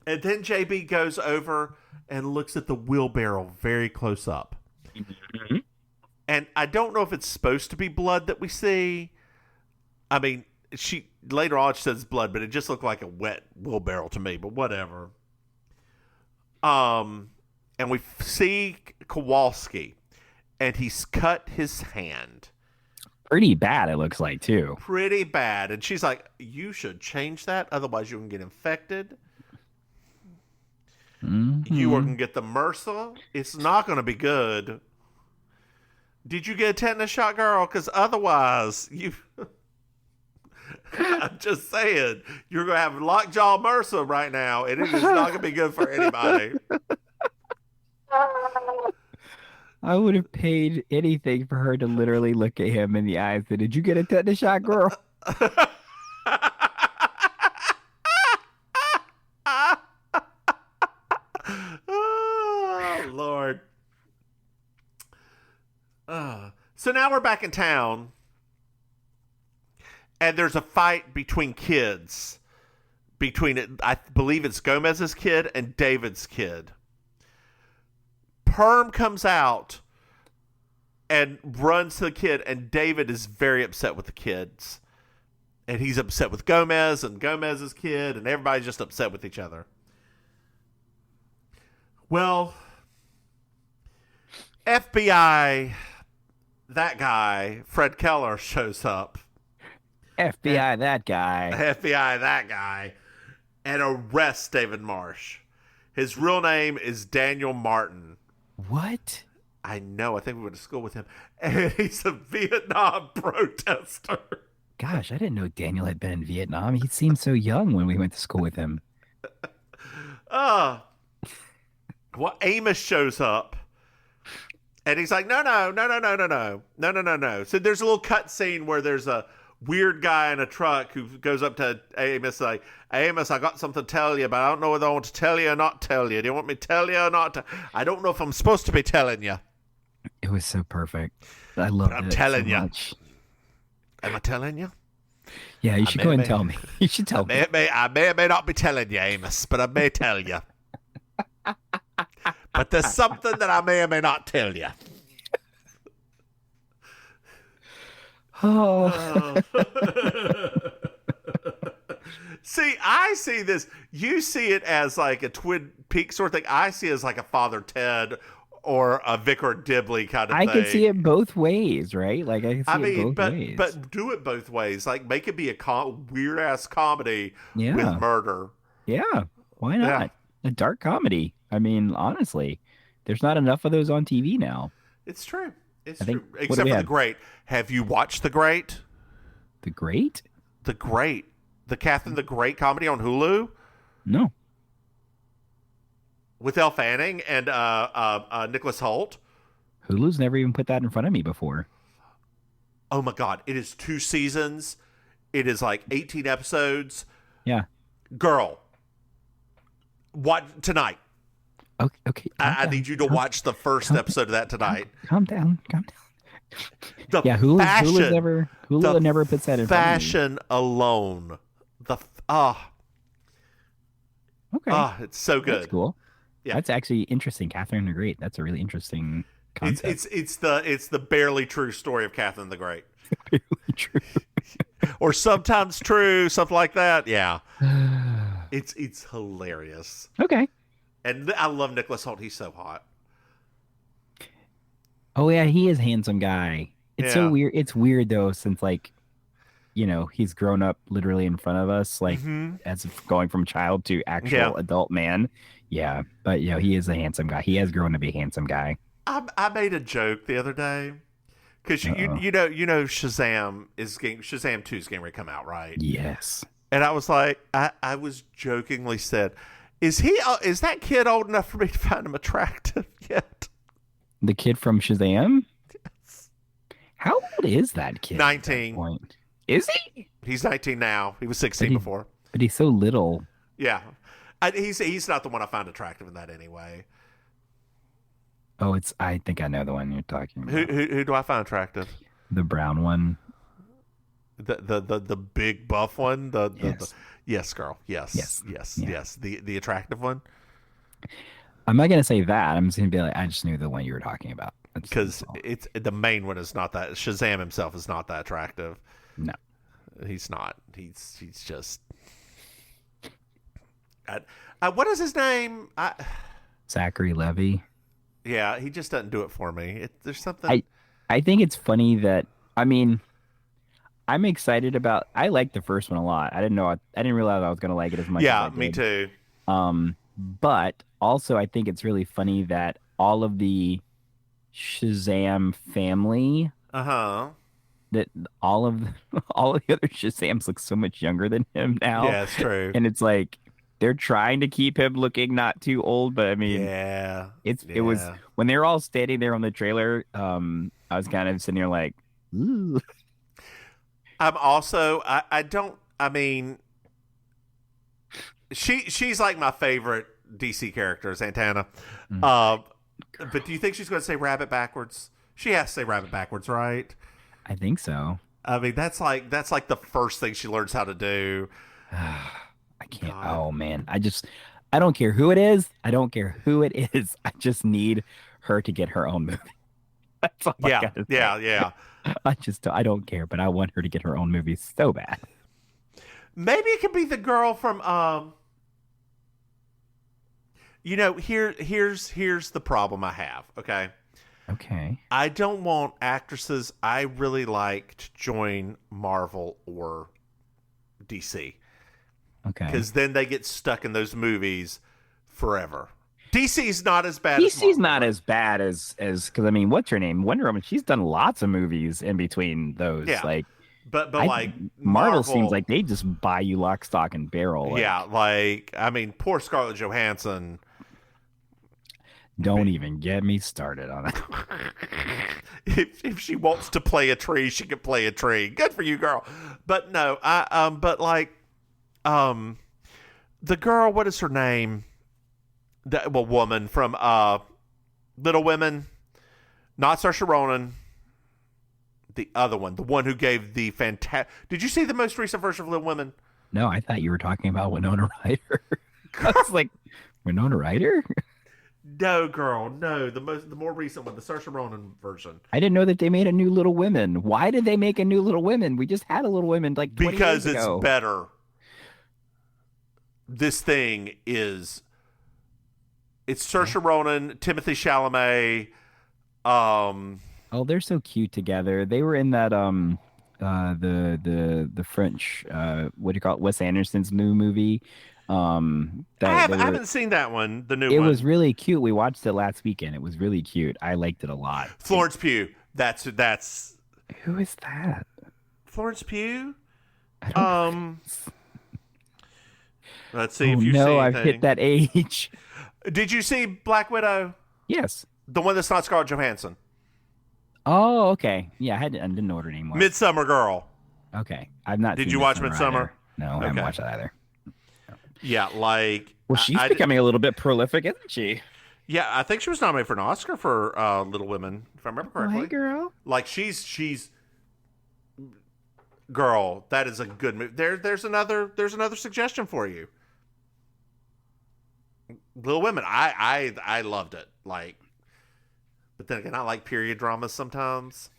A: And then JB goes over and looks at the wheelbarrow very close up. Mm-hmm. And I don't know if it's supposed to be blood that we see. I mean, later on she says blood, but it just looked like a wet wheelbarrow to me, but whatever. And we see Kowalski, and he's cut his hand.
B: Pretty bad, it looks like, too.
A: Pretty bad. And she's like, you should change that, otherwise you can get infected. Mm-hmm. You are going to get the MRSA. It's not going to be good. Did you get a tetanus shot, girl? Because otherwise, I'm just saying, you're going to have lockjaw MRSA right now, and it is not going to be good for anybody.
B: I would have paid anything for her to literally look at him in the eyes and say, did you get a tetanus shot, girl?
A: Oh, Lord. So now we're back in town, and there's a fight between kids. I believe it's Gomez's kid and David's kid. Perm comes out and runs to the kid, and David is very upset with the kids. And he's upset with Gomez and Gomez's kid, and everybody's just upset with each other. Well, FBI, that guy, Fred Keller, shows up.
B: FBI, that guy, and arrests David Marsh. His real name is Daniel Martin. What?
A: I know. I think we went to school with him. And he's a Vietnam protester.
B: Gosh, I didn't know Daniel had been in Vietnam. He seemed so young when we went to school with him.
A: Well, Amos shows up. And he's like, no. So there's a little cut scene where there's a weird guy in a truck who goes up to Amos like, Amos, I got something to tell you, but I don't know whether I want to tell you or not tell you. Do you want me to tell you or not? I don't know if I'm supposed to be telling you.
B: It was so perfect. I loved it.
A: I'm telling
B: so
A: you.
B: Much.
A: Am I telling you?
B: Yeah, you should go and tell me. You should tell me.
A: I may or may not be telling you, Amos, but I may tell you. But there's something that I may or may not tell you.
B: Oh.
A: See, I see this. You see it as like a Twin Peaks sort of thing. I see it as like a Father Ted or a Vicar Dibley kind of thing.
B: I could see it both ways, right? Like I can see it both ways.
A: But do it both ways. Like make it be a weird ass comedy with murder.
B: Yeah, why not? Yeah. A dark comedy. I mean, honestly, there's not enough of those on TV now.
A: It's true. It's
B: true.
A: Except for The Great. Have you watched The Great?
B: The Great?
A: The Great. The Catherine the Great comedy on Hulu?
B: No.
A: With Elle Fanning and Nicholas Hoult?
B: Hulu's never even put that in front of me before.
A: Oh my God. It is 2 seasons. It is like 18 episodes.
B: Yeah.
A: Girl. What tonight?
B: Okay.
A: I need you to watch the first episode of that tonight.
B: Calm down. Hulu never puts that in front of me.
A: Fashion alone.
B: Okay.
A: It's so good.
B: That's cool. Yeah. That's actually interesting. Catherine the Great. That's a really interesting concept.
A: It's the barely true story of Catherine the Great.
B: Barely true.
A: Or sometimes true, something like that. Yeah. It's hilarious.
B: Okay.
A: And I love Nicholas Hoult. He's so hot.
B: Oh yeah, he is a handsome guy. It's so weird. It's weird though, since like, he's grown up literally in front of us, like as if going from child to actual adult man. Yeah, but he is a handsome guy. He has grown to be a handsome guy.
A: I made a joke the other day because you know Shazam 2 is getting ready to come out, right?
B: Yes.
A: And I was like, I was jokingly said, is that kid old enough for me to find him attractive yet?
B: The kid from Shazam?
A: Yes.
B: How old is that kid?
A: 19.
B: At that point? Is he?
A: He's 19 now. He was 16 before.
B: But he's so little.
A: Yeah. He's not the one I find attractive in that anyway.
B: Oh, I think I know the one you're talking about.
A: Who do I find attractive?
B: The brown one.
A: The big buff one.
B: Yes.
A: Yes, girl. Yes. The attractive one.
B: I'm not gonna say that. I'm just gonna be like, I just knew the one you were talking about.
A: Because it's the main one is not that. Shazam himself is not that attractive.
B: No,
A: he's not. He's just. What is his name?
B: Zachary Levi.
A: Yeah, he just doesn't do it for me. There's something.
B: I think it's funny that I'm excited about. I like the first one a lot. I didn't realize I was gonna like it as much.
A: Yeah,
B: as I did.
A: Me too.
B: But also I think it's really funny that all of the Shazam family, that all of the other Shazams look so much younger than him now.
A: Yeah, it's true.
B: And it's like they're trying to keep him looking not too old, but I mean, it was when they were all standing there on the trailer. I was kind of sitting there like, ooh.
A: I'm also she's like my favorite DC character, is Santana. But do you think she's going to say rabbit backwards? She has to say rabbit backwards, right?
B: I think so.
A: I mean, that's like the first thing she learns how to do.
B: I can't. God. Oh man, I don't care who it is. I just need her to get her own movie. That's all I gotta say. Yeah. I don't care, but I want her to get her own movie so bad.
A: Maybe it could be the girl from here's the problem I have, okay?
B: Okay.
A: I don't want actresses I really like to join Marvel or DC.
B: Okay.
A: Because then they get stuck in those movies forever. DC's not as bad.
B: DC's not as bad as because I mean, what's her name? Wonder Woman. She's done lots of movies in between those.
A: Yeah.
B: Like,
A: but like
B: Marvel seems like they just buy you lock, stock, and barrel. Like,
A: yeah, like I mean, poor Scarlett Johansson.
B: Don't even get me started on it.
A: If she wants to play a tree, she can play a tree. Good for you, girl. But no, the girl, what is her name? Woman from Little Women, not Saoirse Ronan. The other one, the one who gave the fantastic. Did you see the most recent version of Little Women?
B: No, I thought you were talking about Winona Ryder. I was like, Winona Ryder?
A: No, girl, no. The more recent one, the Saoirse Ronan version.
B: I didn't know that they made a new Little Women. Why did they make a new Little Women? We just had a Little Women like 20
A: because
B: years ago.
A: It's better. This thing is. It's Saoirse Ronan, Timothée Chalamet.
B: Oh, they're so cute together. They were in that the French what do you call it? Wes Anderson's new movie. I
A: haven't seen that one. The new one.
B: It was really cute. We watched it last weekend. It was really cute. I liked it a lot.
A: Florence Pugh. That's
B: who is that?
A: Florence Pugh. Let's see
B: if
A: you see.
B: No, I've hit that age.
A: Did you see Black Widow?
B: Yes.
A: The one that's not Scarlett Johansson.
B: Oh, okay. Yeah, I didn't know her name was.
A: Midsummer Girl.
B: Okay. I've not
A: Did you watch Midsummer?
B: No, I haven't watched that either.
A: Yeah, like...
B: Well, she's becoming a little bit prolific, isn't she?
A: Yeah, I think she was nominated for an Oscar for Little Women, if I remember correctly.
B: Hey, girl.
A: Like, she's... Girl, that is a good movie. There's another suggestion for you. Little Women, I loved it. Like, but then again, I like period dramas sometimes.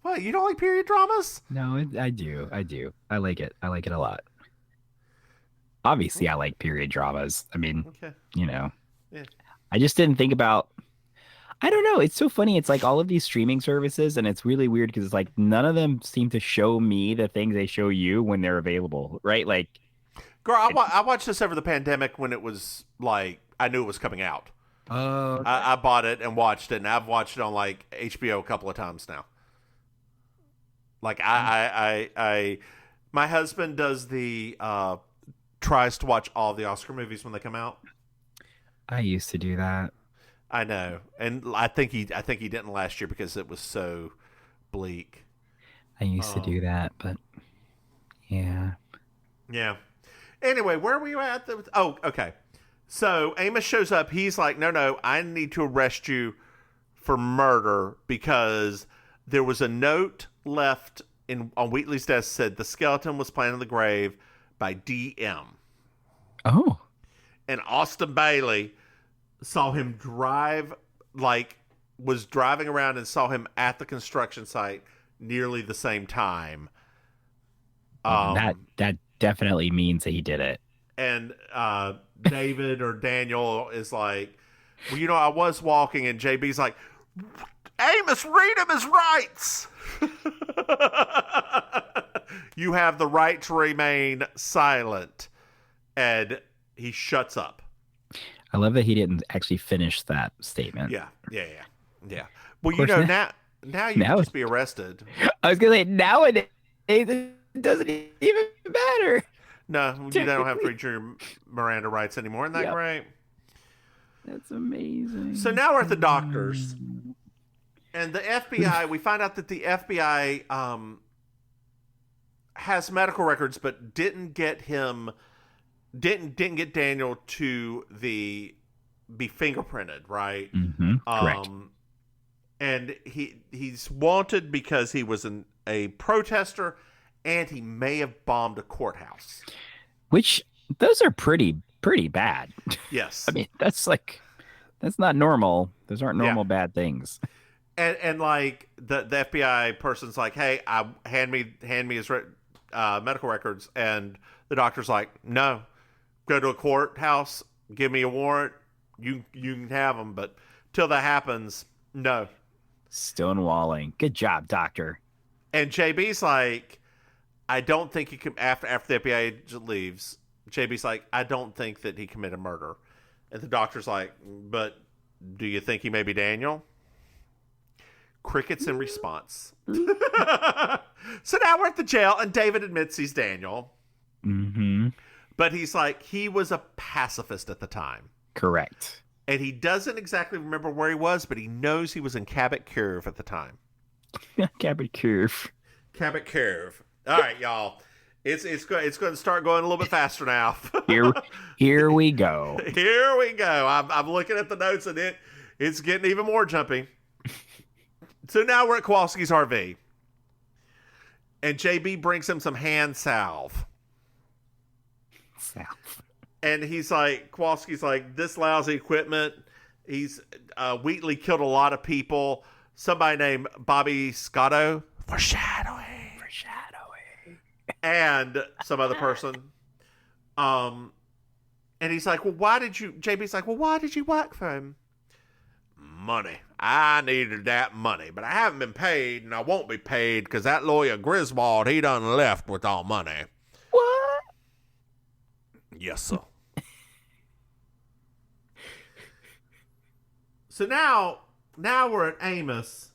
A: What, you don't like period dramas?
B: No, I do. I like it. I like it a lot. Obviously, I like period dramas. I mean, Yeah. I just didn't think about. I don't know. It's so funny. It's like all of these streaming services, and it's really weird because it's like none of them seem to show me the things they show you when they're available, right? Like,
A: girl, I watched this over the pandemic when it was like I knew it was coming out.
B: Oh, okay.
A: I bought it and watched it, and I've watched it on like HBO a couple of times now. Like I my husband does the tries to watch all the Oscar movies when they come out.
B: I used to do that.
A: I know, and I think he didn't last year because it was so bleak.
B: I used to do that, but yeah.
A: Yeah. Anyway, where were you at? Oh, okay. So Amos shows up. He's like, no, I need to arrest you for murder because there was a note left on Wheatley's desk said the skeleton was planted in the grave by DM.
B: Oh.
A: And Austin Bailey saw him was driving around and saw him at the construction site nearly the same time.
B: That definitely means that he did it.
A: And David or Daniel is like, well, I was walking, and JB's like, Amos, read him his rights. You have the right to remain silent. And he shuts up.
B: I love that he didn't actually finish that statement.
A: Yeah. Well, now you can just be arrested.
B: I was going to say, nowadays, it doesn't even matter.
A: No, you don't have to read your Miranda rights anymore. Isn't that great?
B: That's amazing.
A: So now we're at the doctors. And the FBI, we find out that the FBI has medical records, but didn't get Daniel to be fingerprinted, right?
B: Mm-hmm. Correct.
A: And he's wanted because he was a protester, and he may have bombed a courthouse.
B: Which, those are pretty bad.
A: Yes.
B: I mean, that's not normal. Those aren't normal bad things.
A: And like the FBI person's like, hey, hand me his medical records, and the doctor's like, no, go to a courthouse, give me a warrant, you can have them, but till that happens, no.
B: Stonewalling. Good job, doctor.
A: And JB's like, I don't think he could. After the FBI agent leaves, JB's like, I don't think that he committed murder, and the doctor's like, but do you think he may be Daniel? Crickets in response. So now we're at the jail, and David admits he's Daniel.
B: Mm-hmm.
A: But he's like, he was a pacifist at the time.
B: Correct. And
A: he doesn't exactly remember where he was, but he knows he was in Cabot Cove at the time.
B: Cabot Cove.
A: Cabot Cove. All right, y'all. It's going to start going a little bit faster now.
B: Here we go.
A: Here we go. I'm looking at the notes, and it's getting even more jumpy. So now we're at Kowalski's RV. And JB brings him some hand salve. And he's like, Kowalski's like, this lousy equipment. Wheatley killed a lot of people. Somebody named Bobby Scotto. Foreshadowing. And some other person. And he's like, JB's like, well, why did you work for him? Money. I needed that money, but I haven't been paid, and I won't be paid because that lawyer Griswold, he done left with all money.
B: What?
A: Yes, sir. So now we're at Amos's,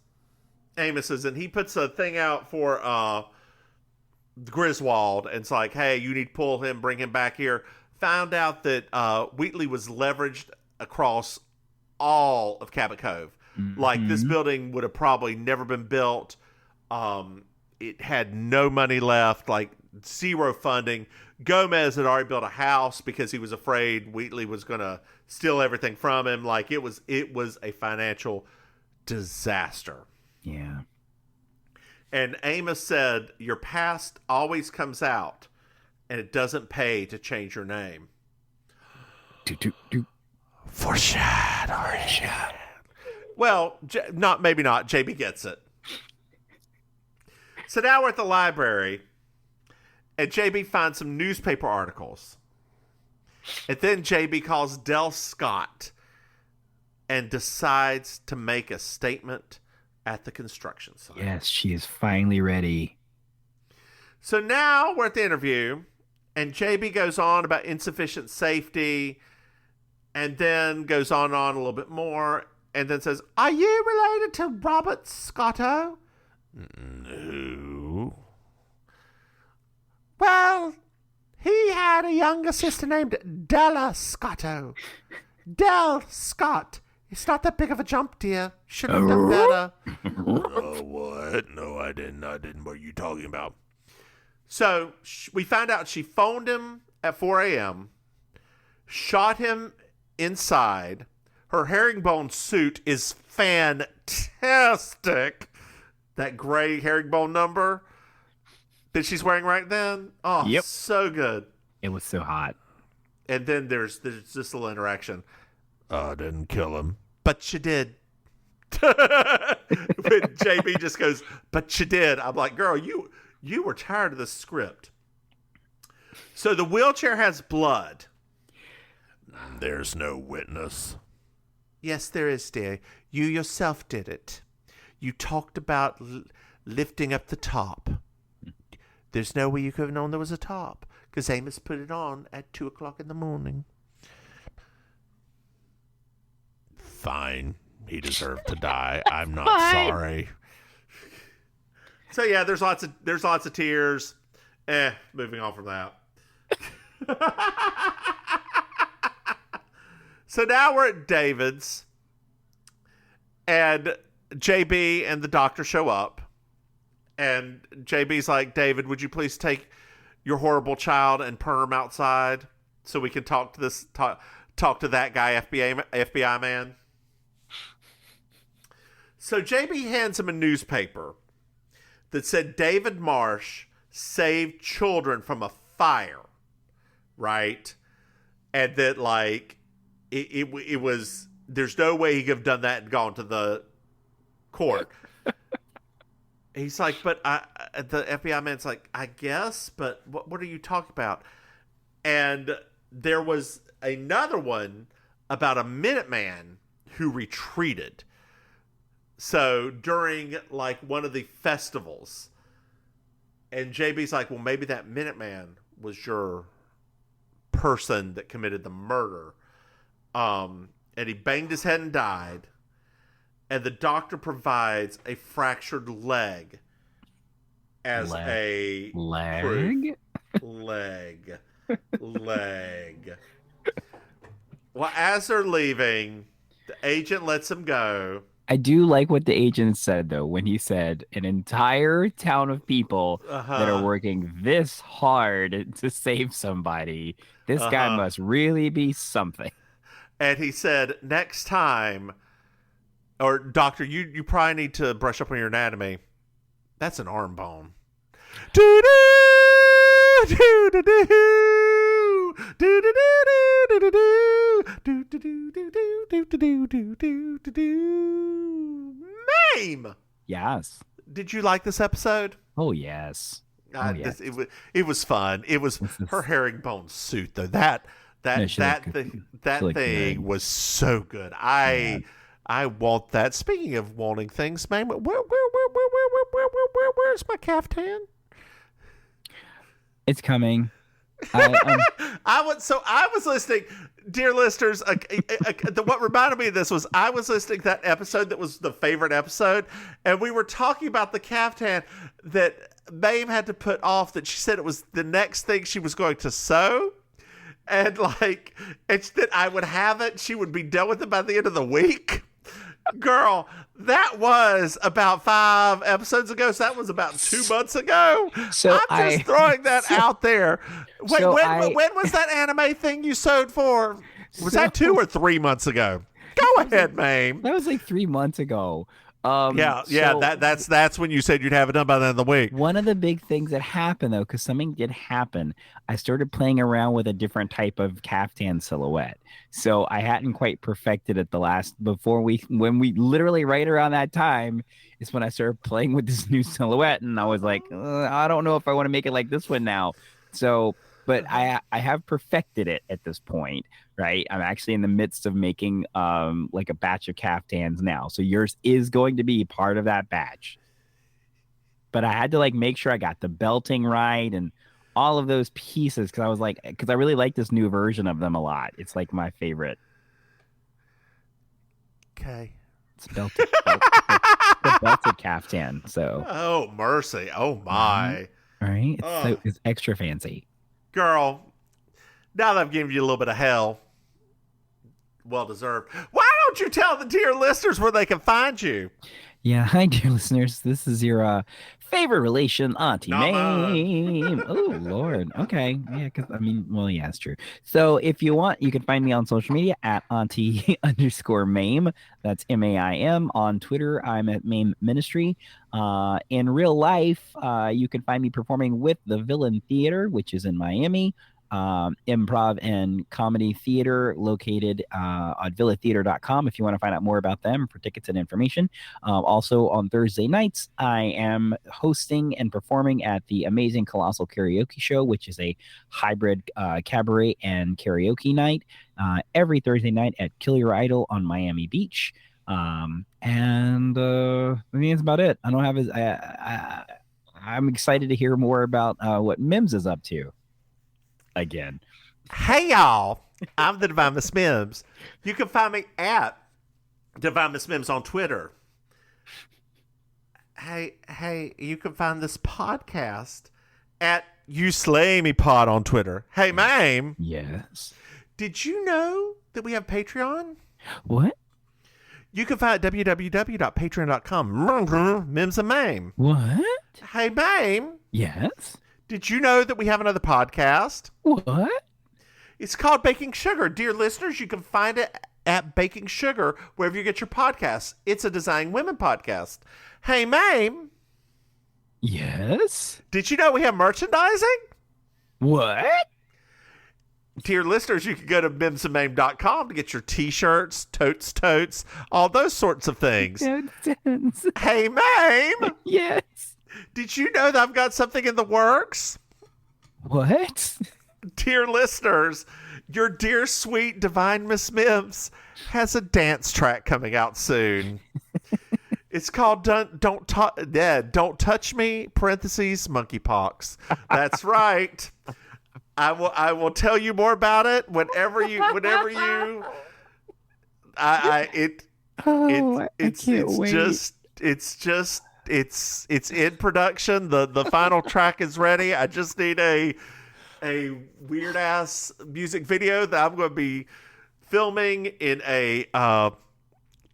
A: and he puts a thing out for Griswold, and it's like, hey, you need to pull him, bring him back here. Found out that Wheatley was leveraged across all of Cabot Cove. Mm-hmm. Like, this building would have probably never been built. It had no money left, like zero funding. Gomez had already built a house because he was afraid Wheatley was going to steal everything from him. Like, it was a financial disaster.
B: Yeah.
A: And Amos said, your past always comes out, and it doesn't pay to change your name. Foreshadowing. Well, maybe not. JB gets it. So now we're at the library, and JB finds some newspaper articles. And then JB calls Del Scott and decides to make a statement at the construction site.
B: Yes, she is finally ready.
A: So now we're at the interview, and JB goes on about insufficient safety, and then goes on a little bit more, and then says, are you related to Robert Scotto? No. Well, he had a younger sister named Della Scotto. Del Scott. It's not that big of a jump, dear. Should have done better. Oh, what? No, I didn't. What are you talking about? So we found out she phoned him at 4 a.m., shot him inside. Her herringbone suit is fantastic. That gray herringbone number that she's wearing right then. Oh, yep. So good.
B: It was so hot.
A: And then there's this little interaction. I didn't kill him, but you did. When JB just goes, but you did. I'm like, girl, you were tired of the script. So the wheelchair has blood. There's no witness. Yes, there is, dear. You yourself did it. You talked about lifting up the top. There's no way you could have known there was a top, because Amos put it on at 2 o'clock in the morning. Fine. He deserved to die. I'm not sorry. So yeah, there's lots of tears. Moving on from that. So now we're at David's, and JB and the doctor show up, and JB's like, David, would you please take your horrible child and put him outside so we can talk to that guy, FBI man? So JB hands him a newspaper that said David Marsh saved children from a fire, right? And that, like, it was, there's no way he could have done that and gone to the court. He's like, but the FBI man's like, I guess, but what are you talking about? And there was another one about a Minuteman who retreated. So during, like, one of the festivals, and JB's like, well, maybe that Minuteman was your person that committed the murder. And he banged his head and died. And the doctor provides a fractured leg as a
B: leg.
A: Leg. Well, as they're leaving, the agent lets him go.
B: I do like what the agent said, though, when he said an entire town of people that are working this hard to save somebody. This guy must really be something.
A: And he said, next time, or doctor, you probably need to brush up on your anatomy. That's an arm bone. Maim!
B: Yes.
A: Did you like this episode?
B: Oh, yes. Yes.
A: It was fun. It was her herringbone suit, though. That thing was so good. I want that. Speaking of wanting things, Maim, where's my caftan?
B: It's coming.
A: I was listening, dear listeners. What reminded me of this was I was listening to that episode that was the favorite episode, and we were talking about the caftan that Maim had to put off. That she said it was the next thing she was going to sew, and like it's that I would have it. She would be done with it by the end of the week. Girl, that was about 5 episodes ago. So that was about 2 months ago. So I'm just throwing that out there. When was that anime thing you sewed for? Was that 2 or 3 months ago? Go ahead, Maim.
B: That was like 3 months ago.
A: That's when you said you'd have it done by the end of the week.
B: One of the big things that happened, though, because something did happen, I started playing around with a different type of caftan silhouette. So I hadn't quite perfected it when we literally right around that time is when I started playing with this new silhouette, and I was like, I don't know if I want to make it like this one now. So, but I have perfected it at this point, right? I'm actually in the midst of making like a batch of caftans now. So yours is going to be part of that batch. But I had to like make sure I got the belting right and all of those pieces because I really like this new version of them a lot. It's like my favorite.
A: Okay.
B: It's belted. The belted caftan. So.
A: Oh mercy! Oh my!
B: Right? It's extra fancy.
A: Girl, now that I've given you a little bit of hell, well deserved. Why don't you tell the dear listeners where they can find you?
B: Yeah, hi, dear listeners. This is your favorite relation, Auntie Maim. Oh, Lord. Okay. Yeah, because, I mean, well, yeah, it's true. So if you want, you can find me on social media at auntie_maim. That's MAIM. On Twitter, I'm at Maim Ministry. In real life, you can find me performing with the Villain Theater, which is in Miami. Improv and comedy theater located on villatheater.com if you want to find out more about them for tickets and information. Also on Thursday nights, I am hosting and performing at the Amazing Colossal Karaoke Show, which is a hybrid cabaret and karaoke night every Thursday night at Kill Your Idol on Miami Beach. I mean, that's about it. I don't have I'm excited to hear more about what Mims is up to. Again.
A: Hey, y'all. I'm the Divine Miss Mims. You can find me at Divine Miss Mims on Twitter. Hey, you can find this podcast at You Slay Me Pod on Twitter. Hey, Maim.
B: Yes.
A: Did you know that we have Patreon?
B: What?
A: You can find it at www.patreon.com. Mims and Maim.
B: What?
A: Hey, Maim.
B: Yes.
A: Did you know that we have another podcast?
B: What?
A: It's called Baking Sugar. Dear listeners, you can find it at Baking Sugar, wherever you get your podcasts. It's a Designing Women podcast. Hey, Maim.
B: Yes?
A: Did you know we have merchandising?
B: What?
A: Dear listeners, you can go to mimsandmaim.com to get your t-shirts, totes, all those sorts of things. Hey, Maim.
B: Yes.
A: Did you know that I've got something in the works?
B: What?
A: Dear listeners, your dear sweet Divine Miss Mims has a dance track coming out soon. It's called Don't Touch Me, parentheses, monkeypox. That's right. I will tell you more about it whenever you it's in production. The final track is ready. I just need a weird ass music video that I'm going to be filming in a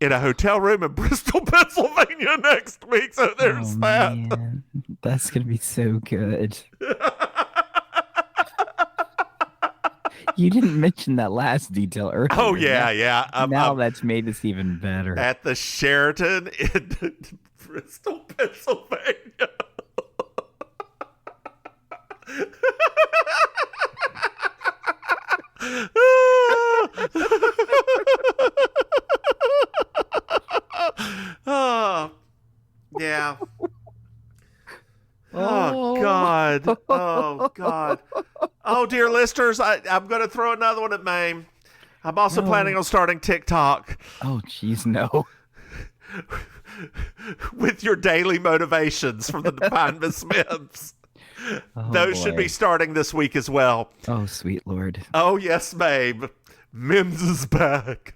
A: hotel room in Bristol, Pennsylvania next week. So there's that.
B: Man. That's going to be so good. You didn't mention that last detail earlier.
A: Oh, yeah.
B: Now that's made this even better.
A: At the Sheraton in Bristol, Pennsylvania. Oh, yeah. Oh, God. Oh, God. Oh, dear listeners, I'm going to throw another one at Maim. I'm also planning on starting TikTok.
B: Oh, jeez, no.
A: With your daily motivations from the Divine Miss Mims.
B: Oh,
A: those should be starting this week as well.
B: Oh, sweet Lord.
A: Oh, yes, babe. Mims is back.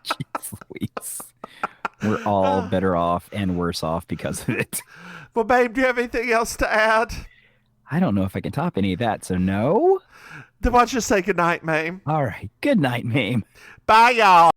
B: Jeez Louise. We're all better off and worse off because of it.
A: Well, babe, do you have anything else to add?
B: I don't know if I can top any of that, so no.
A: Then why don't you say goodnight, Maim?
B: All right. Good night, Maim.
A: Bye, y'all.